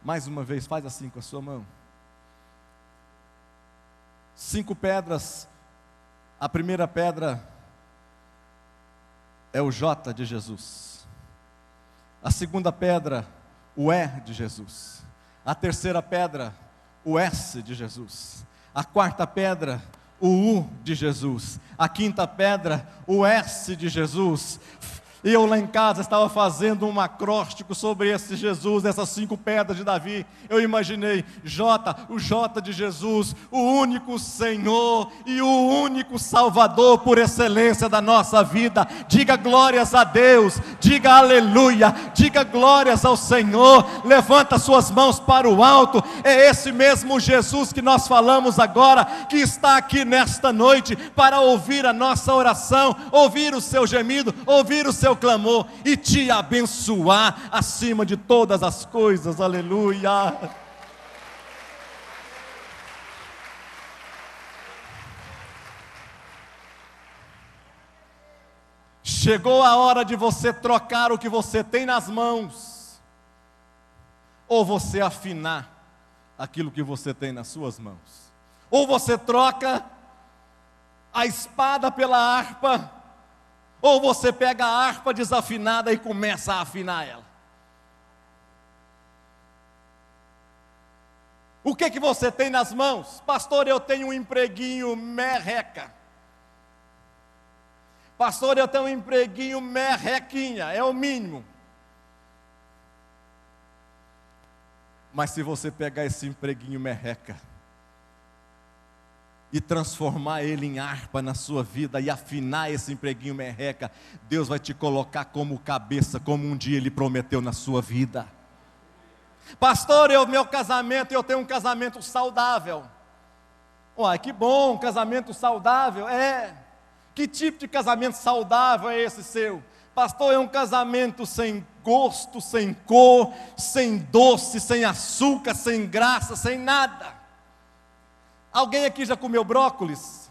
Mais uma vez, faz assim com a sua mão. 5 pedras. A primeira pedra é o J de Jesus. A segunda pedra, o E de Jesus. A terceira pedra, o S de Jesus. A quarta pedra, o U de Jesus. A quinta pedra, o S de Jesus. E eu lá em casa estava fazendo um acróstico sobre esse Jesus, essas 5 pedras de Davi. Eu imaginei o J de Jesus, o único Senhor e o único Salvador por excelência da nossa vida. Diga glórias a Deus, diga aleluia, diga glórias ao Senhor. Levanta suas mãos para o alto. É esse mesmo Jesus que nós falamos agora, que está aqui nesta noite para ouvir a nossa oração, ouvir o seu gemido, ouvir o seu clamor e te abençoar acima de todas as coisas. Aleluia. Chegou a hora de você trocar o que você tem nas mãos, ou você afinar aquilo que você tem nas suas mãos. Ou você troca a espada pela harpa, ou você pega a harpa desafinada e começa a afinar ela. O que você tem nas mãos? Pastor, eu tenho um empreguinho merreca. Pastor, eu tenho um empreguinho merrequinha, é o mínimo. Mas se você pegar esse empreguinho merreca e transformar ele em harpa na sua vida e afinar esse empreguinho merreca, Deus vai te colocar como cabeça, como um dia Ele prometeu na sua vida. Pastor, meu casamento, eu tenho um casamento saudável. Uai, que bom, um casamento saudável. Que tipo de casamento saudável é esse seu? Pastor, é um casamento sem gosto, sem cor, sem doce, sem açúcar, sem graça, sem nada. Alguém aqui já comeu brócolis?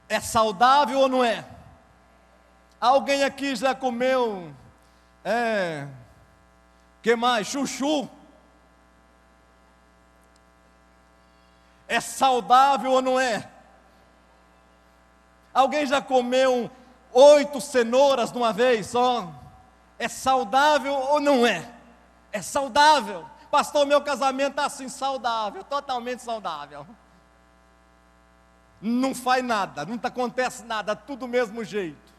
É saudável ou não é? Alguém aqui já comeu, que mais? Chuchu? É saudável ou não é? Alguém já comeu 8 cenouras de uma vez só? É saudável ou não é? É saudável. Pastor, meu casamento está assim, saudável, totalmente saudável. Não faz nada, não acontece nada, tudo do mesmo jeito.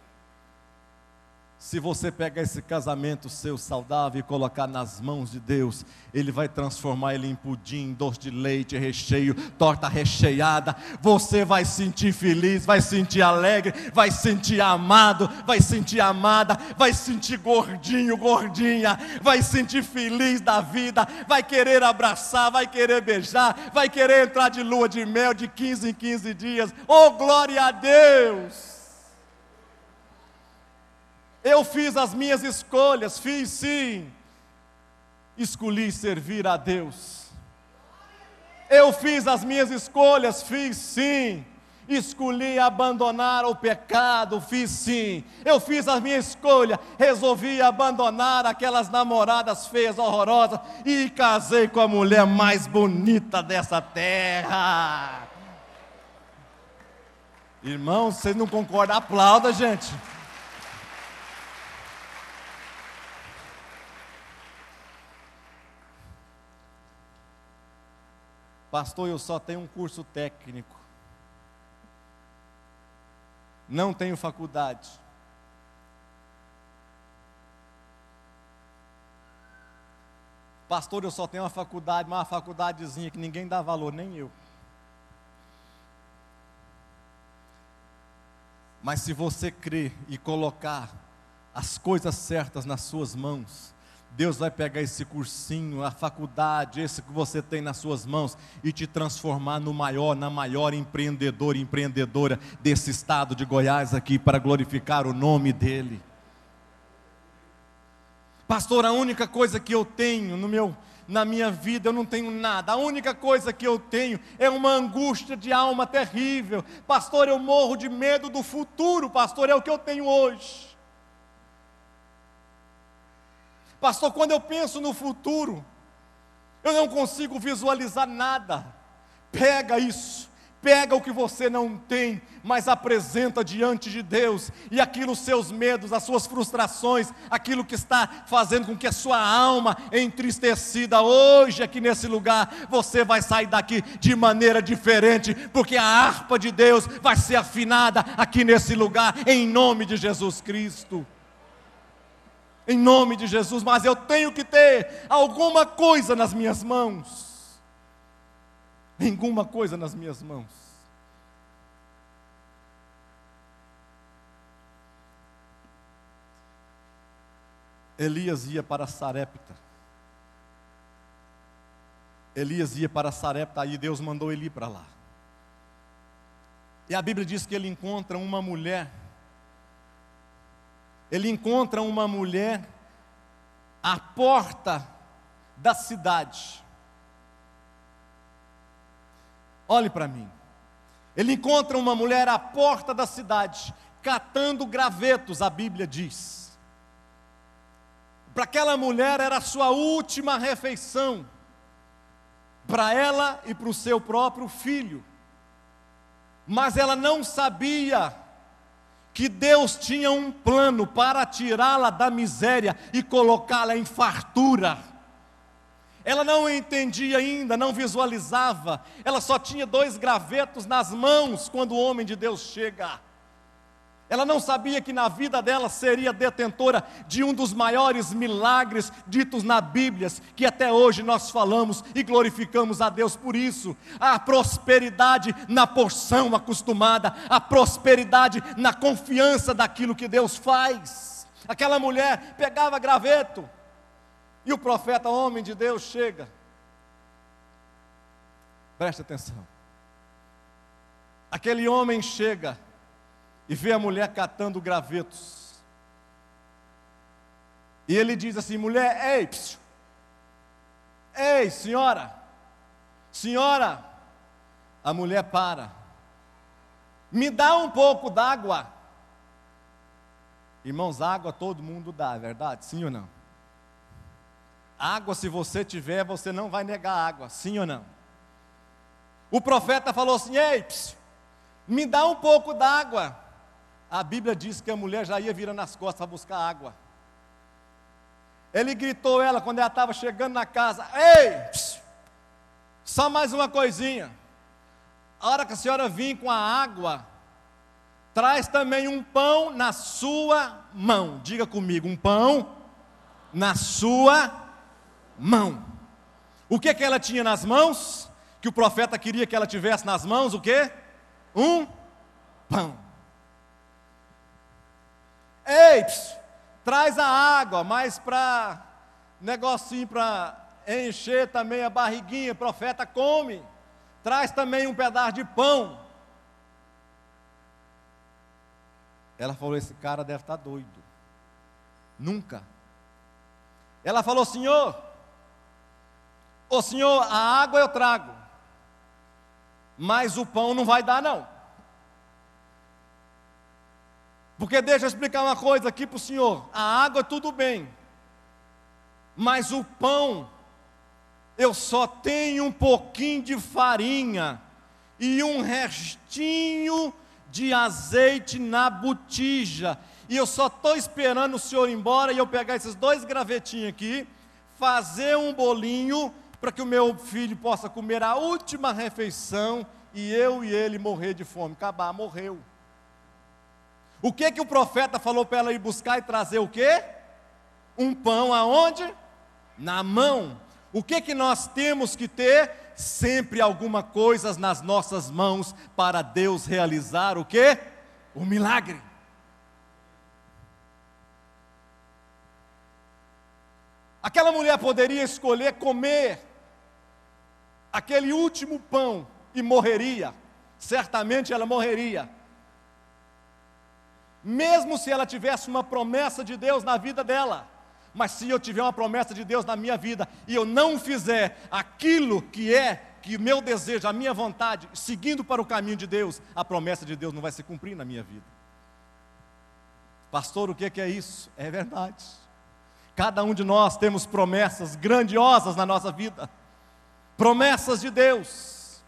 Se você pegar esse casamento seu saudável e colocar nas mãos de Deus, Ele vai transformar ele em pudim, doce de leite, recheio, torta recheada. Você vai sentir feliz, vai sentir alegre, vai sentir amado, vai sentir amada, vai sentir gordinho, gordinha, vai sentir feliz da vida, vai querer abraçar, vai querer beijar, vai querer entrar de lua de mel de 15 em 15 dias. Oh, glória a Deus! Eu fiz as minhas escolhas, fiz sim. Escolhi servir a Deus. Eu fiz as minhas escolhas, fiz sim. Escolhi abandonar o pecado, fiz sim. Eu fiz a minha escolha, resolvi abandonar aquelas namoradas feias, horrorosas, e casei com a mulher mais bonita dessa terra. Irmãos, vocês não concordam? Aplauda, gente. Pastor, eu só tenho um curso técnico. Não tenho faculdade. Pastor, eu só tenho uma faculdade, mas uma faculdadezinha que ninguém dá valor, nem eu. Mas se você crer e colocar as coisas certas nas suas mãos, Deus vai pegar esse cursinho, a faculdade, esse que você tem nas suas mãos, e te transformar no maior, na maior empreendedor e empreendedora desse estado de Goiás aqui, para glorificar o nome dEle. Pastor, a única coisa que eu tenho na minha vida, eu não tenho nada. A única coisa que eu tenho é uma angústia de alma terrível. Pastor, eu morro de medo do futuro. Pastor, é o que eu tenho hoje. Pastor, quando eu penso no futuro, eu não consigo visualizar nada. Pega isso, pega o que você não tem, mas apresenta diante de Deus, e aquilo, os seus medos, as suas frustrações, aquilo que está fazendo com que a sua alma entristecida hoje aqui nesse lugar, você vai sair daqui de maneira diferente, porque a harpa de Deus vai ser afinada aqui nesse lugar, em nome de Jesus Cristo. Em nome de Jesus. Mas eu tenho que ter alguma coisa nas minhas mãos. Alguma coisa nas minhas mãos. Elias ia para Sarepta. Elias ia para Sarepta, aí Deus mandou ele ir para lá. E a Bíblia diz que ele encontra uma mulher. Ele encontra uma mulher à porta da cidade. Olhe para mim. Ele encontra uma mulher à porta da cidade, catando gravetos, a Bíblia diz. Para aquela mulher era a sua última refeição, para ela e para o seu próprio filho. Mas ela não sabia que Deus tinha um plano para tirá-la da miséria e colocá-la em fartura. Ela não entendia ainda, não visualizava. Ela só tinha 2 gravetos nas mãos quando o homem de Deus chega. Ela não sabia que na vida dela seria detentora de um dos maiores milagres ditos na Bíblia, que até hoje nós falamos e glorificamos a Deus por isso. A prosperidade na porção acostumada, a prosperidade na confiança daquilo que Deus faz. Aquela mulher pegava graveto, e o profeta, homem de Deus, chega. Preste atenção. Aquele homem chega e vê a mulher catando gravetos. E ele diz assim: mulher, ei, senhora. A mulher para. Me dá um pouco d'água. Irmãos, água todo mundo dá, é verdade? Sim ou não? Água, se você tiver, você não vai negar água, sim ou não? O profeta falou assim: me dá um pouco d'água. A Bíblia diz que a mulher já ia virando as costas para buscar água. Ele gritou ela quando ela estava chegando na casa: só mais uma coisinha. A hora que a senhora vir com a água, traz também um pão na sua mão. Diga comigo: um pão na sua mão. O que ela tinha nas mãos? Que o profeta queria que ela tivesse nas mãos o quê? Um pão. Traz a água, mas para negocinho para encher também a barriguinha, profeta come. Traz também um pedaço de pão. Ela falou: esse cara deve estar doido. Nunca. Ela falou: senhor, a água eu trago, mas o pão não vai dar não. Porque deixa eu explicar uma coisa aqui para o senhor. A água tudo bem, mas o pão, eu só tenho um pouquinho de farinha e um restinho de azeite na botija, e eu só estou esperando o senhor ir embora e eu pegar esses 2 gravetinhos aqui, fazer um bolinho para que o meu filho possa comer a última refeição e eu e ele morrer de fome. Acabar, morreu. O que o profeta falou para ela ir buscar e trazer o quê? Um pão aonde? Na mão. O que nós temos que ter? Sempre alguma coisa nas nossas mãos para Deus realizar o quê? O milagre. Aquela mulher poderia escolher comer aquele último pão e morreria. Certamente ela morreria. Mesmo se ela tivesse uma promessa de Deus na vida dela. Mas se eu tiver uma promessa de Deus na minha vida e eu não fizer aquilo que o meu desejo, a minha vontade, seguindo para o caminho de Deus, a promessa de Deus não vai se cumprir na minha vida. Pastor, o que é isso? É verdade. Cada um de nós temos promessas grandiosas na nossa vida, promessas de Deus,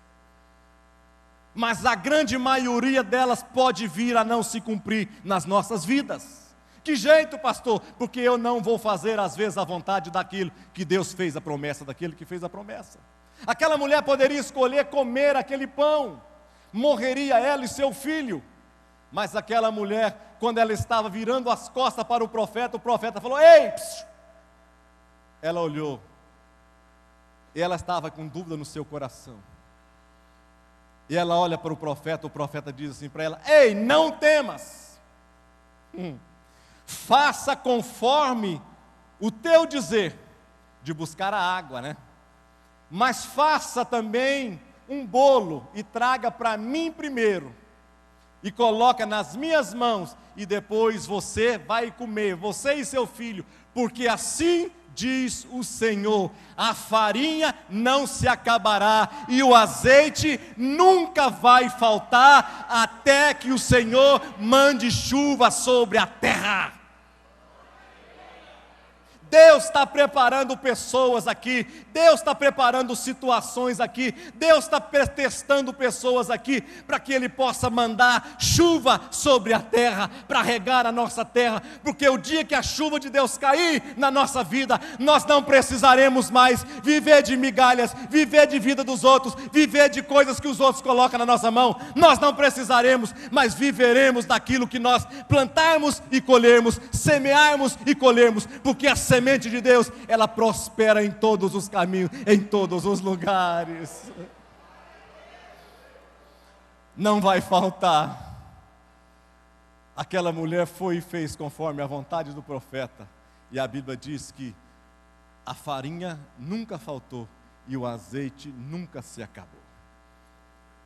mas a grande maioria delas pode vir a não se cumprir nas nossas vidas. Que jeito, pastor? Porque eu não vou fazer às vezes a vontade daquilo que Deus fez a promessa, daquele que fez a promessa. Aquela mulher poderia escolher comer aquele pão, morreria ela e seu filho, mas aquela mulher, quando ela estava virando as costas para o profeta falou: ei, psiu! Ela olhou, e ela estava com dúvida no seu coração, e ela olha para o profeta diz assim para ela: ei, não temas, faça conforme o teu dizer, de buscar a água, né? Mas faça também um bolo, e traga para mim primeiro, e coloca nas minhas mãos, e depois você vai comer, você e seu filho, porque assim diz o Senhor: a farinha não se acabará, e o azeite nunca vai faltar, até que o Senhor mande chuva sobre a terra. Deus está preparando pessoas aqui, Deus está preparando situações aqui, Deus está testando pessoas aqui, para que Ele possa mandar chuva sobre a terra, para regar a nossa terra, porque o dia que a chuva de Deus cair na nossa vida, nós não precisaremos mais viver de migalhas, viver de vida dos outros, viver de coisas que os outros colocam na nossa mão. Nós não precisaremos, mas viveremos daquilo que nós plantarmos e colhermos, semearmos e colhermos, porque a semente de Deus, ela prospera em todos os caminhos, em todos os lugares. Não vai faltar. Aquela mulher foi e fez conforme a vontade do profeta, e a Bíblia diz que a farinha nunca faltou e o azeite nunca se acabou.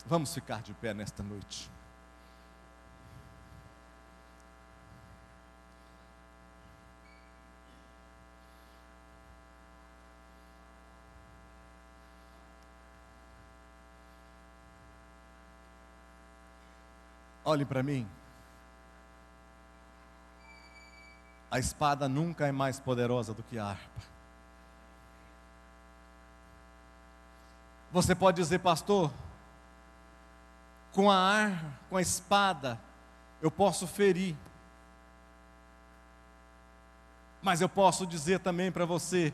Vamos ficar de pé nesta noite. Olhe para mim. A espada nunca é mais poderosa do que a harpa. Você pode dizer: pastor, com a espada eu posso ferir. Mas eu posso dizer também para você: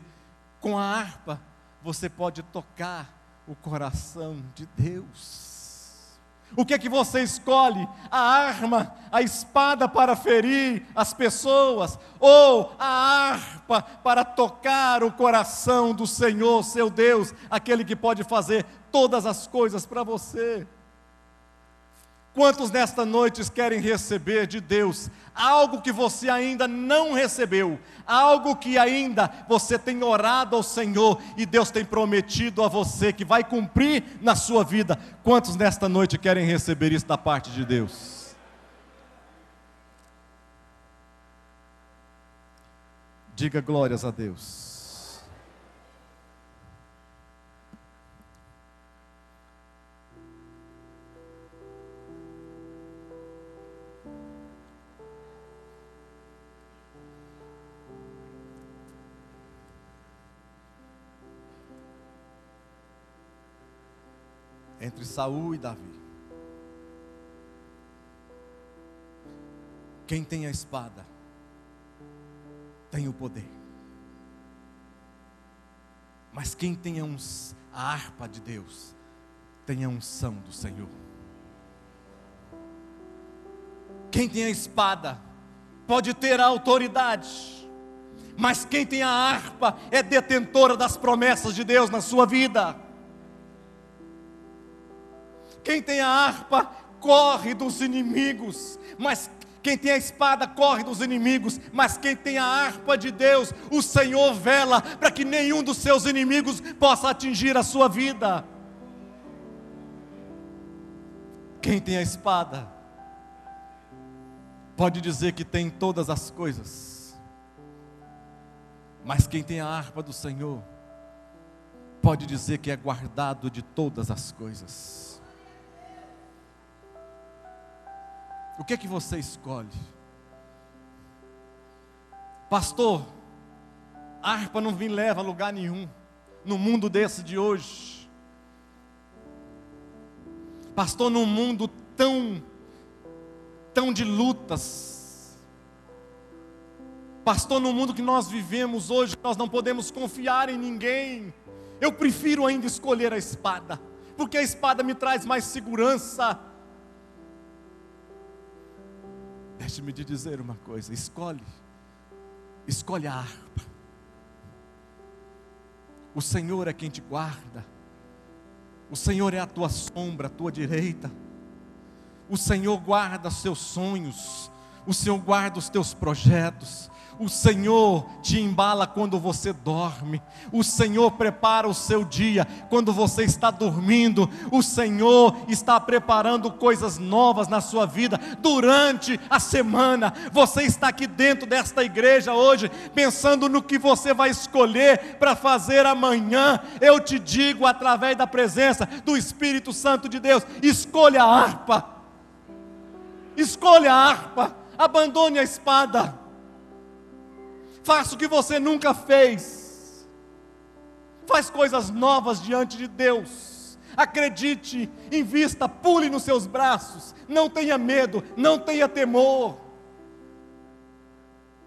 com a harpa você pode tocar o coração de Deus. O que é que você escolhe? A arma, a espada para ferir as pessoas, ou a harpa para tocar o coração do Senhor, seu Deus, aquele que pode fazer todas as coisas para você? Quantos nesta noite querem receber de Deus algo que você ainda não recebeu, algo que ainda você tem orado ao Senhor e Deus tem prometido a você que vai cumprir na sua vida? Quantos nesta noite querem receber isso da parte de Deus? Diga glórias a Deus. Entre Saul e Davi, quem tem a espada tem o poder, mas quem tem a harpa de Deus tem a unção do Senhor. Quem tem a espada pode ter a autoridade, Mas quem tem a harpa é detentora das promessas de Deus na sua vida. Quem tem a harpa corre dos inimigos, mas quem tem a espada corre dos inimigos, mas quem tem a harpa de Deus, o Senhor vela para que nenhum dos seus inimigos possa atingir a sua vida. Quem tem a espada pode dizer que tem todas as coisas, mas quem tem a harpa do Senhor pode dizer que é guardado de todas as coisas. O que é que você escolhe? Pastor, a harpa não me leva a lugar nenhum no mundo desse de hoje. Pastor, num mundo tão de lutas. Pastor, no mundo que nós vivemos hoje, nós não podemos confiar em ninguém. Eu prefiro ainda escolher a espada, porque a espada me traz mais segurança. Deixe-me te dizer uma coisa, escolhe a harpa. O Senhor é quem te guarda. O Senhor é a tua sombra, a tua direita. O Senhor guarda os seus sonhos. O Senhor guarda os teus projetos. O Senhor te embala quando você dorme. O Senhor prepara o seu dia quando você está dormindo. O Senhor está preparando coisas novas na sua vida durante a semana. Você está aqui dentro desta igreja hoje pensando no que você vai escolher para fazer amanhã. Eu te digo, através da presença do Espírito Santo de Deus, escolha a harpa. Escolha a harpa. Abandone a espada. Faça o que você nunca fez. Faz coisas novas diante de Deus. Acredite, invista, pule nos seus braços. Não tenha medo, não tenha temor.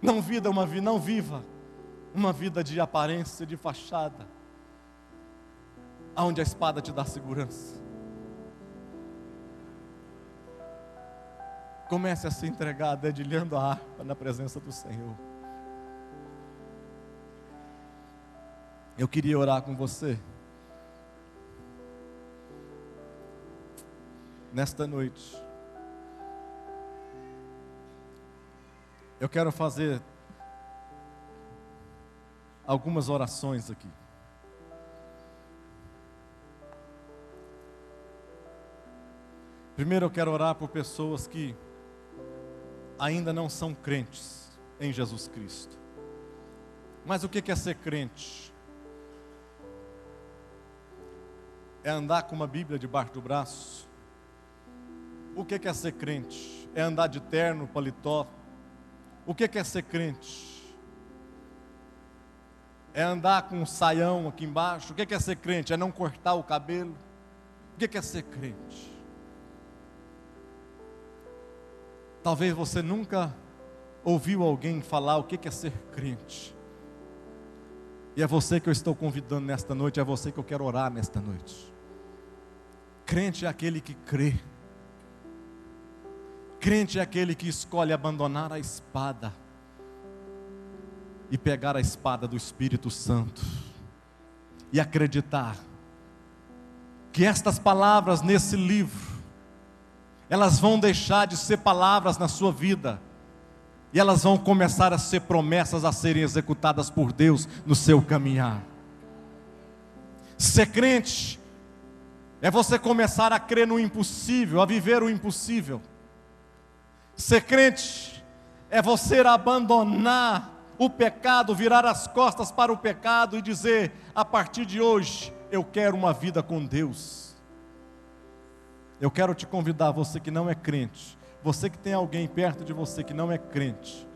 Não viva uma vida de aparência, de fachada, aonde a espada te dá segurança. Comece a se entregar, dedilhando a harpa na presença do Senhor. Eu queria orar com você nesta noite. Eu quero fazer algumas orações aqui. Primeiro eu quero orar por pessoas que ainda não são crentes em Jesus Cristo. Mas o que é ser crente? É andar com uma Bíblia debaixo do braço? O que é ser crente? É andar de terno, paletó? O que é ser crente? É andar com um saião aqui embaixo? O que é ser crente? É não cortar o cabelo? O que é ser crente? Talvez você nunca ouviu alguém falar o que é ser crente. E é você que eu estou convidando nesta noite, é você que eu quero orar nesta noite. Crente é aquele que crê. Crente é aquele que escolhe abandonar a espada e pegar a espada do Espírito Santo e acreditar que estas palavras nesse livro, elas vão deixar de ser palavras na sua vida e elas vão começar a ser promessas a serem executadas por Deus no seu caminhar. Ser crente é você começar a crer no impossível, a viver o impossível. Ser crente é você abandonar o pecado, virar as costas para o pecado e dizer: a partir de hoje eu quero uma vida com Deus. Eu quero te convidar, você que não é crente, você que tem alguém perto de você que não é crente,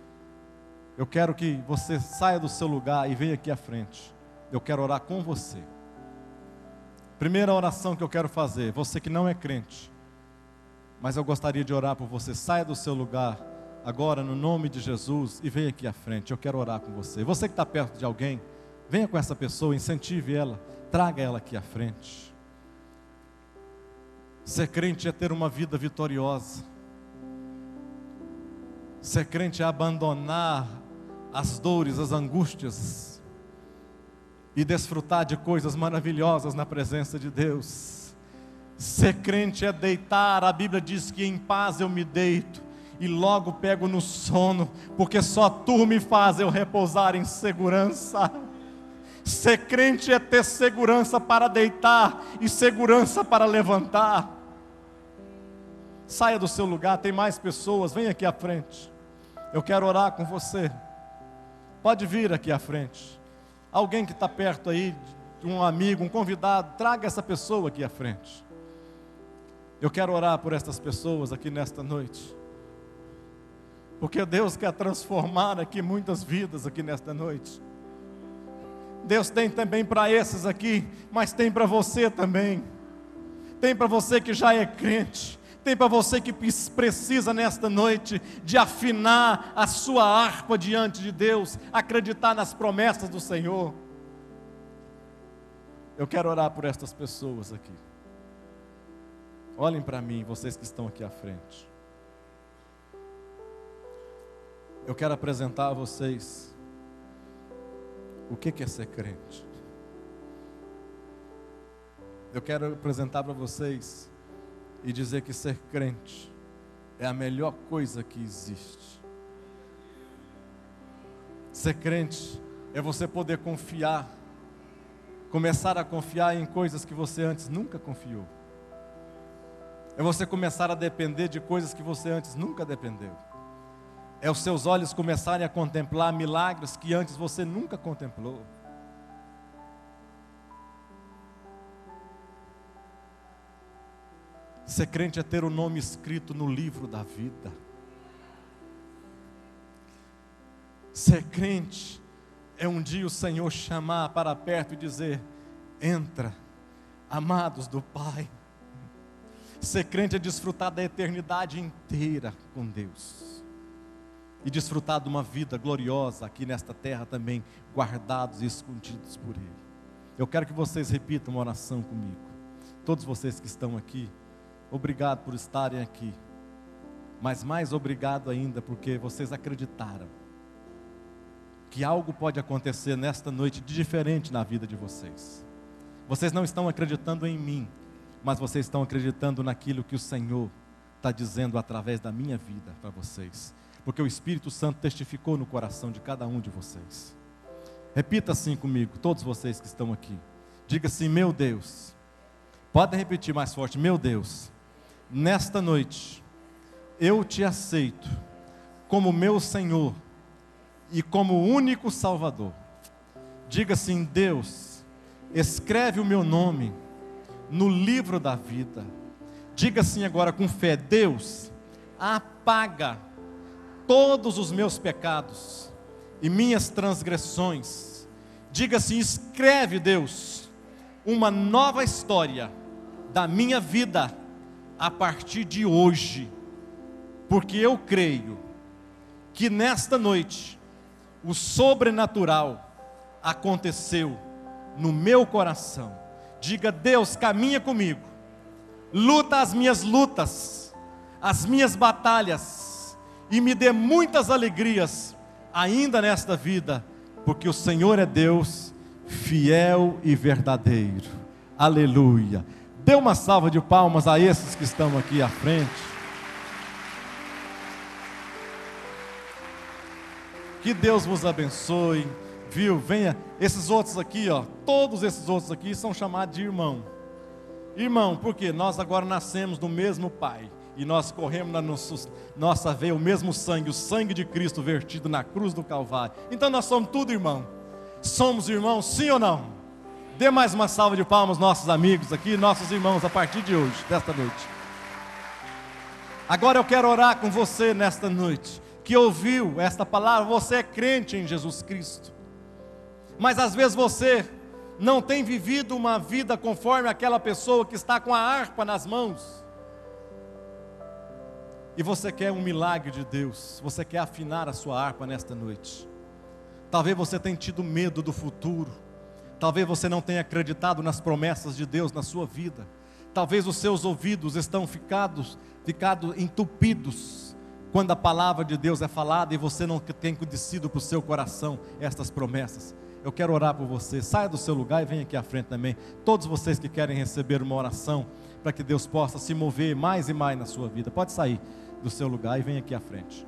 eu quero que você saia do seu lugar e venha aqui à frente. Eu quero orar com você. Primeira oração que eu quero fazer, você que não é crente, mas eu gostaria de orar por você. Saia do seu lugar agora no nome de Jesus e venha aqui à frente. Eu quero orar com você. Você que está perto de alguém, venha com essa pessoa, incentive ela, traga ela aqui à frente. Ser crente é ter uma vida vitoriosa. Ser crente é abandonar as dores, as angústias e desfrutar de coisas maravilhosas na presença de Deus. Ser crente é deitar, a Bíblia diz que em paz eu me deito e logo pego no sono, porque só tu me faz eu repousar em segurança. Ser crente é ter segurança para deitar e segurança para levantar. Saia do seu lugar, tem mais pessoas, vem aqui à frente. Eu quero orar com você. Pode vir aqui à frente. Alguém que está perto aí, um amigo, um convidado, traga essa pessoa aqui à frente. Eu quero orar por essas pessoas aqui nesta noite, porque Deus quer transformar aqui muitas vidas aqui nesta noite. Deus tem também para esses aqui, mas tem para você também. Tem para você que já é crente. Tem para você que precisa nesta noite de afinar a sua harpa diante de Deus, acreditar nas promessas do Senhor. Eu quero orar por estas pessoas aqui. Olhem para mim, vocês que estão aqui à frente. Eu quero apresentar a vocês o que é ser crente. Eu quero apresentar para vocês e dizer que ser crente é a melhor coisa que existe. Ser crente é você poder confiar, começar a confiar em coisas que você antes nunca confiou. É você começar a depender de coisas que você antes nunca dependeu. É os seus olhos começarem a contemplar milagres que antes você nunca contemplou. Ser crente é ter o nome escrito no livro da vida. Ser crente é um dia o Senhor chamar para perto e dizer: entra, amados do Pai. Ser crente é desfrutar da eternidade inteira com Deus. E desfrutar de uma vida gloriosa aqui nesta terra também, guardados e escondidos por Ele. Eu quero que vocês repitam uma oração comigo. Todos vocês que estão aqui, obrigado por estarem aqui, mas mais obrigado ainda porque vocês acreditaram que algo pode acontecer nesta noite de diferente na vida de vocês. Vocês não estão acreditando em mim, mas vocês estão acreditando naquilo que o Senhor está dizendo através da minha vida para vocês, porque o Espírito Santo testificou no coração de cada um de vocês. Repita assim comigo, todos vocês que estão aqui. Diga assim: meu Deus. Podem repetir mais forte: meu Deus, nesta noite, eu te aceito como meu Senhor e como único Salvador. Diga assim: Deus, escreve o meu nome no livro da vida. Diga assim agora com fé: Deus, apaga todos os meus pecados e minhas transgressões. Diga assim: escreve, Deus, uma nova história da minha vida a partir de hoje, porque eu creio que nesta noite o sobrenatural aconteceu no meu coração. Diga: Deus, caminha comigo, luta as minhas lutas, as minhas batalhas, e me dê muitas alegrias ainda nesta vida, porque o Senhor é Deus fiel e verdadeiro. Aleluia. Dê uma salva de palmas a esses que estão aqui à frente. Que Deus vos abençoe. Viu? Venha. Esses outros aqui, ó, todos esses outros aqui são chamados de irmão. Irmão, porque nós agora nascemos do mesmo Pai. E nós corremos na nossa veia o mesmo sangue, o sangue de Cristo vertido na cruz do Calvário. Então nós somos tudo irmão. Somos irmãos, sim ou não? Dê mais uma salva de palmas aos nossos amigos aqui, nossos irmãos, a partir de hoje, desta noite. Agora eu quero orar com você nesta noite, que ouviu esta palavra. Você é crente em Jesus Cristo, mas às vezes você não tem vivido uma vida conforme aquela pessoa que está com a harpa nas mãos. E você quer um milagre de Deus, você quer afinar a sua harpa nesta noite. Talvez você tenha tido medo do futuro. Talvez você não tenha acreditado nas promessas de Deus na sua vida. Talvez os seus ouvidos estão ficado entupidos quando a palavra de Deus é falada e você não tem conhecido para o seu coração estas promessas. Eu quero orar por você. Saia do seu lugar e venha aqui à frente também. Todos vocês que querem receber uma oração para que Deus possa se mover mais e mais na sua vida, pode sair do seu lugar e venha aqui à frente.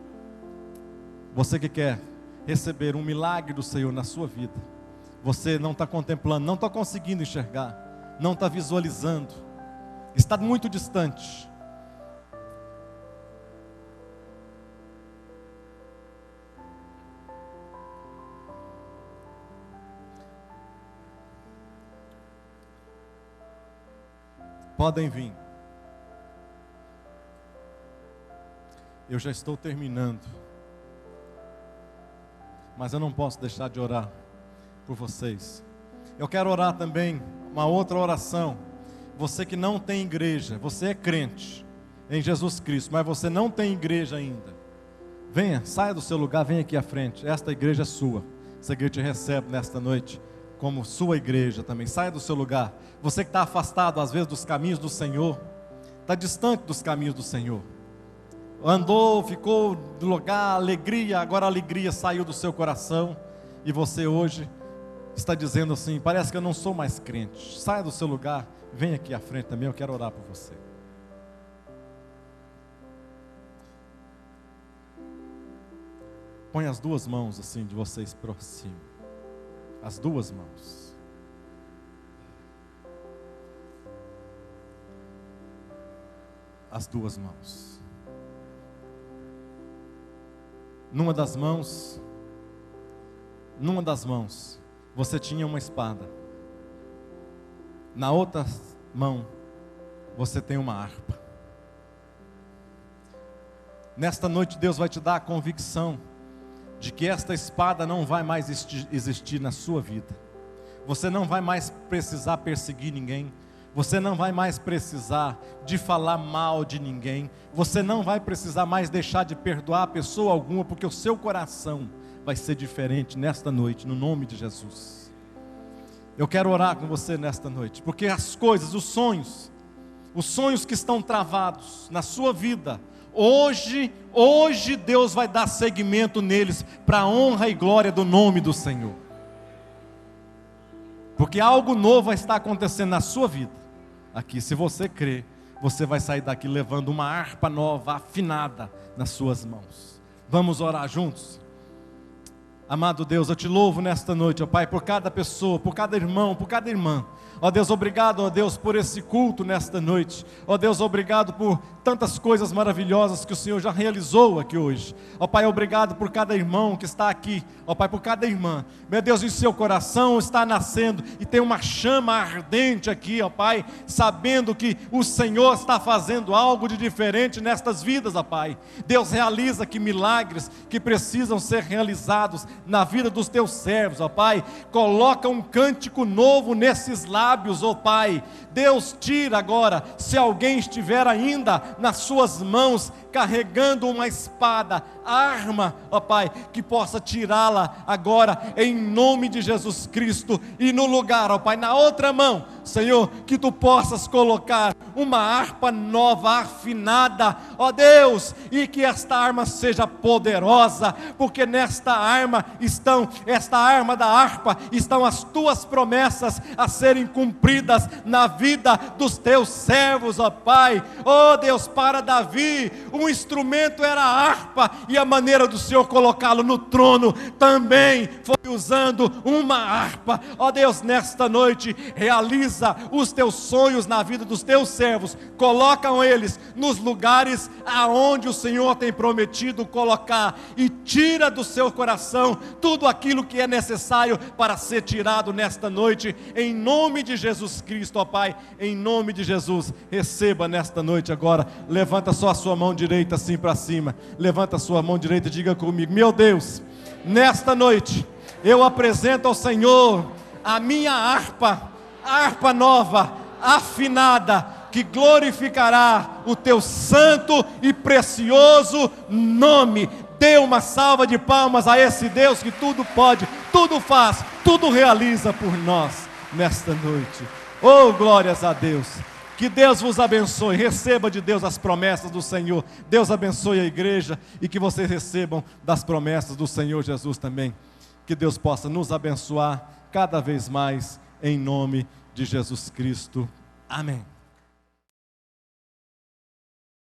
Você que quer receber um milagre do Senhor na sua vida, você não está contemplando, não está conseguindo enxergar, não está visualizando, está muito distante. Podem vir. Eu já estou terminando, mas eu não posso deixar de orar por vocês. Eu quero orar também uma outra oração. Você que não tem igreja, você é crente em Jesus Cristo, mas você não tem igreja ainda. Venha, saia do seu lugar, venha aqui à frente. Esta igreja é sua. Essa igreja te recebe nesta noite como sua igreja também. Saia do seu lugar. Você que está afastado às vezes dos caminhos do Senhor, está distante dos caminhos do Senhor, andou, ficou no lugar, alegria, agora a alegria saiu do seu coração, e você hoje está dizendo assim, parece que eu não sou mais crente. Saia do seu lugar, venha aqui à frente também, eu quero orar por você. Põe as duas mãos assim de vocês para cima. As duas mãos. As duas mãos. Numa das mãos, você tinha uma espada. Na outra mão, você tem uma harpa. Nesta noite Deus vai te dar a convicção de que esta espada não vai mais existir na sua vida. Você não vai mais precisar perseguir ninguém. Você não vai mais precisar de falar mal de ninguém. Você não vai precisar mais deixar de perdoar pessoa alguma, porque o seu coração vai ser diferente nesta noite, no nome de Jesus. Eu quero orar com você nesta noite, porque as coisas, os sonhos que estão travados na sua vida, hoje Deus vai dar seguimento neles, para a honra e glória do nome do Senhor. Porque algo novo vai estar acontecendo na sua vida. Aqui, se você crer, você vai sair daqui levando uma harpa nova, afinada nas suas mãos. Vamos orar juntos? Amado Deus, eu te louvo nesta noite, ó Pai, por cada pessoa, por cada irmão, por cada irmã. Ó Deus, obrigado, ó Deus, por esse culto nesta noite. Ó Deus, obrigado por tantas coisas maravilhosas que o Senhor já realizou aqui hoje. Ó Pai, obrigado por cada irmão que está aqui. Ó Pai, por cada irmã. Meu Deus, em seu coração está nascendo e tem uma chama ardente aqui, ó Pai, sabendo que o Senhor está fazendo algo de diferente nestas vidas, ó Pai. Deus, realiza que milagres que precisam ser realizados na vida dos teus servos, ó Pai. Coloca um cântico novo nesses lábios, ó Pai. Deus, tira agora, se alguém estiver ainda nas suas mãos carregando uma espada, arma, ó Pai, que possa tirá-la agora em nome de Jesus Cristo, e no lugar, ó Pai, na outra mão, Senhor, que tu possas colocar uma harpa nova, afinada, ó Deus, e que esta arma seja poderosa, porque nesta arma esta arma da harpa, estão as tuas promessas a serem cumpridas na vida dos teus servos, ó Pai. Ó Deus, para Davi, um instrumento era a harpa, e a maneira do Senhor colocá-lo no trono também foi usando uma harpa. Ó Deus, nesta noite, realiza os teus sonhos na vida dos teus servos, colocam eles nos lugares aonde o Senhor tem prometido colocar, e tira do seu coração tudo aquilo que é necessário para ser tirado nesta noite, em nome de Jesus Cristo, ó Pai, em nome de Jesus. Receba nesta noite agora, levanta só a sua mão direita assim para cima, levanta a sua mão direita e diga comigo: meu Deus, nesta noite eu apresento ao Senhor a minha harpa nova, afinada, que glorificará o teu santo e precioso nome. Dê uma salva de palmas a esse Deus que tudo pode, tudo faz, tudo realiza por nós nesta noite. Oh, glórias a Deus. Que Deus vos abençoe, receba de Deus as promessas do Senhor. Deus abençoe a igreja e que vocês recebam das promessas do Senhor Jesus também. Que Deus possa nos abençoar cada vez mais, em nome de Jesus Cristo. Amém.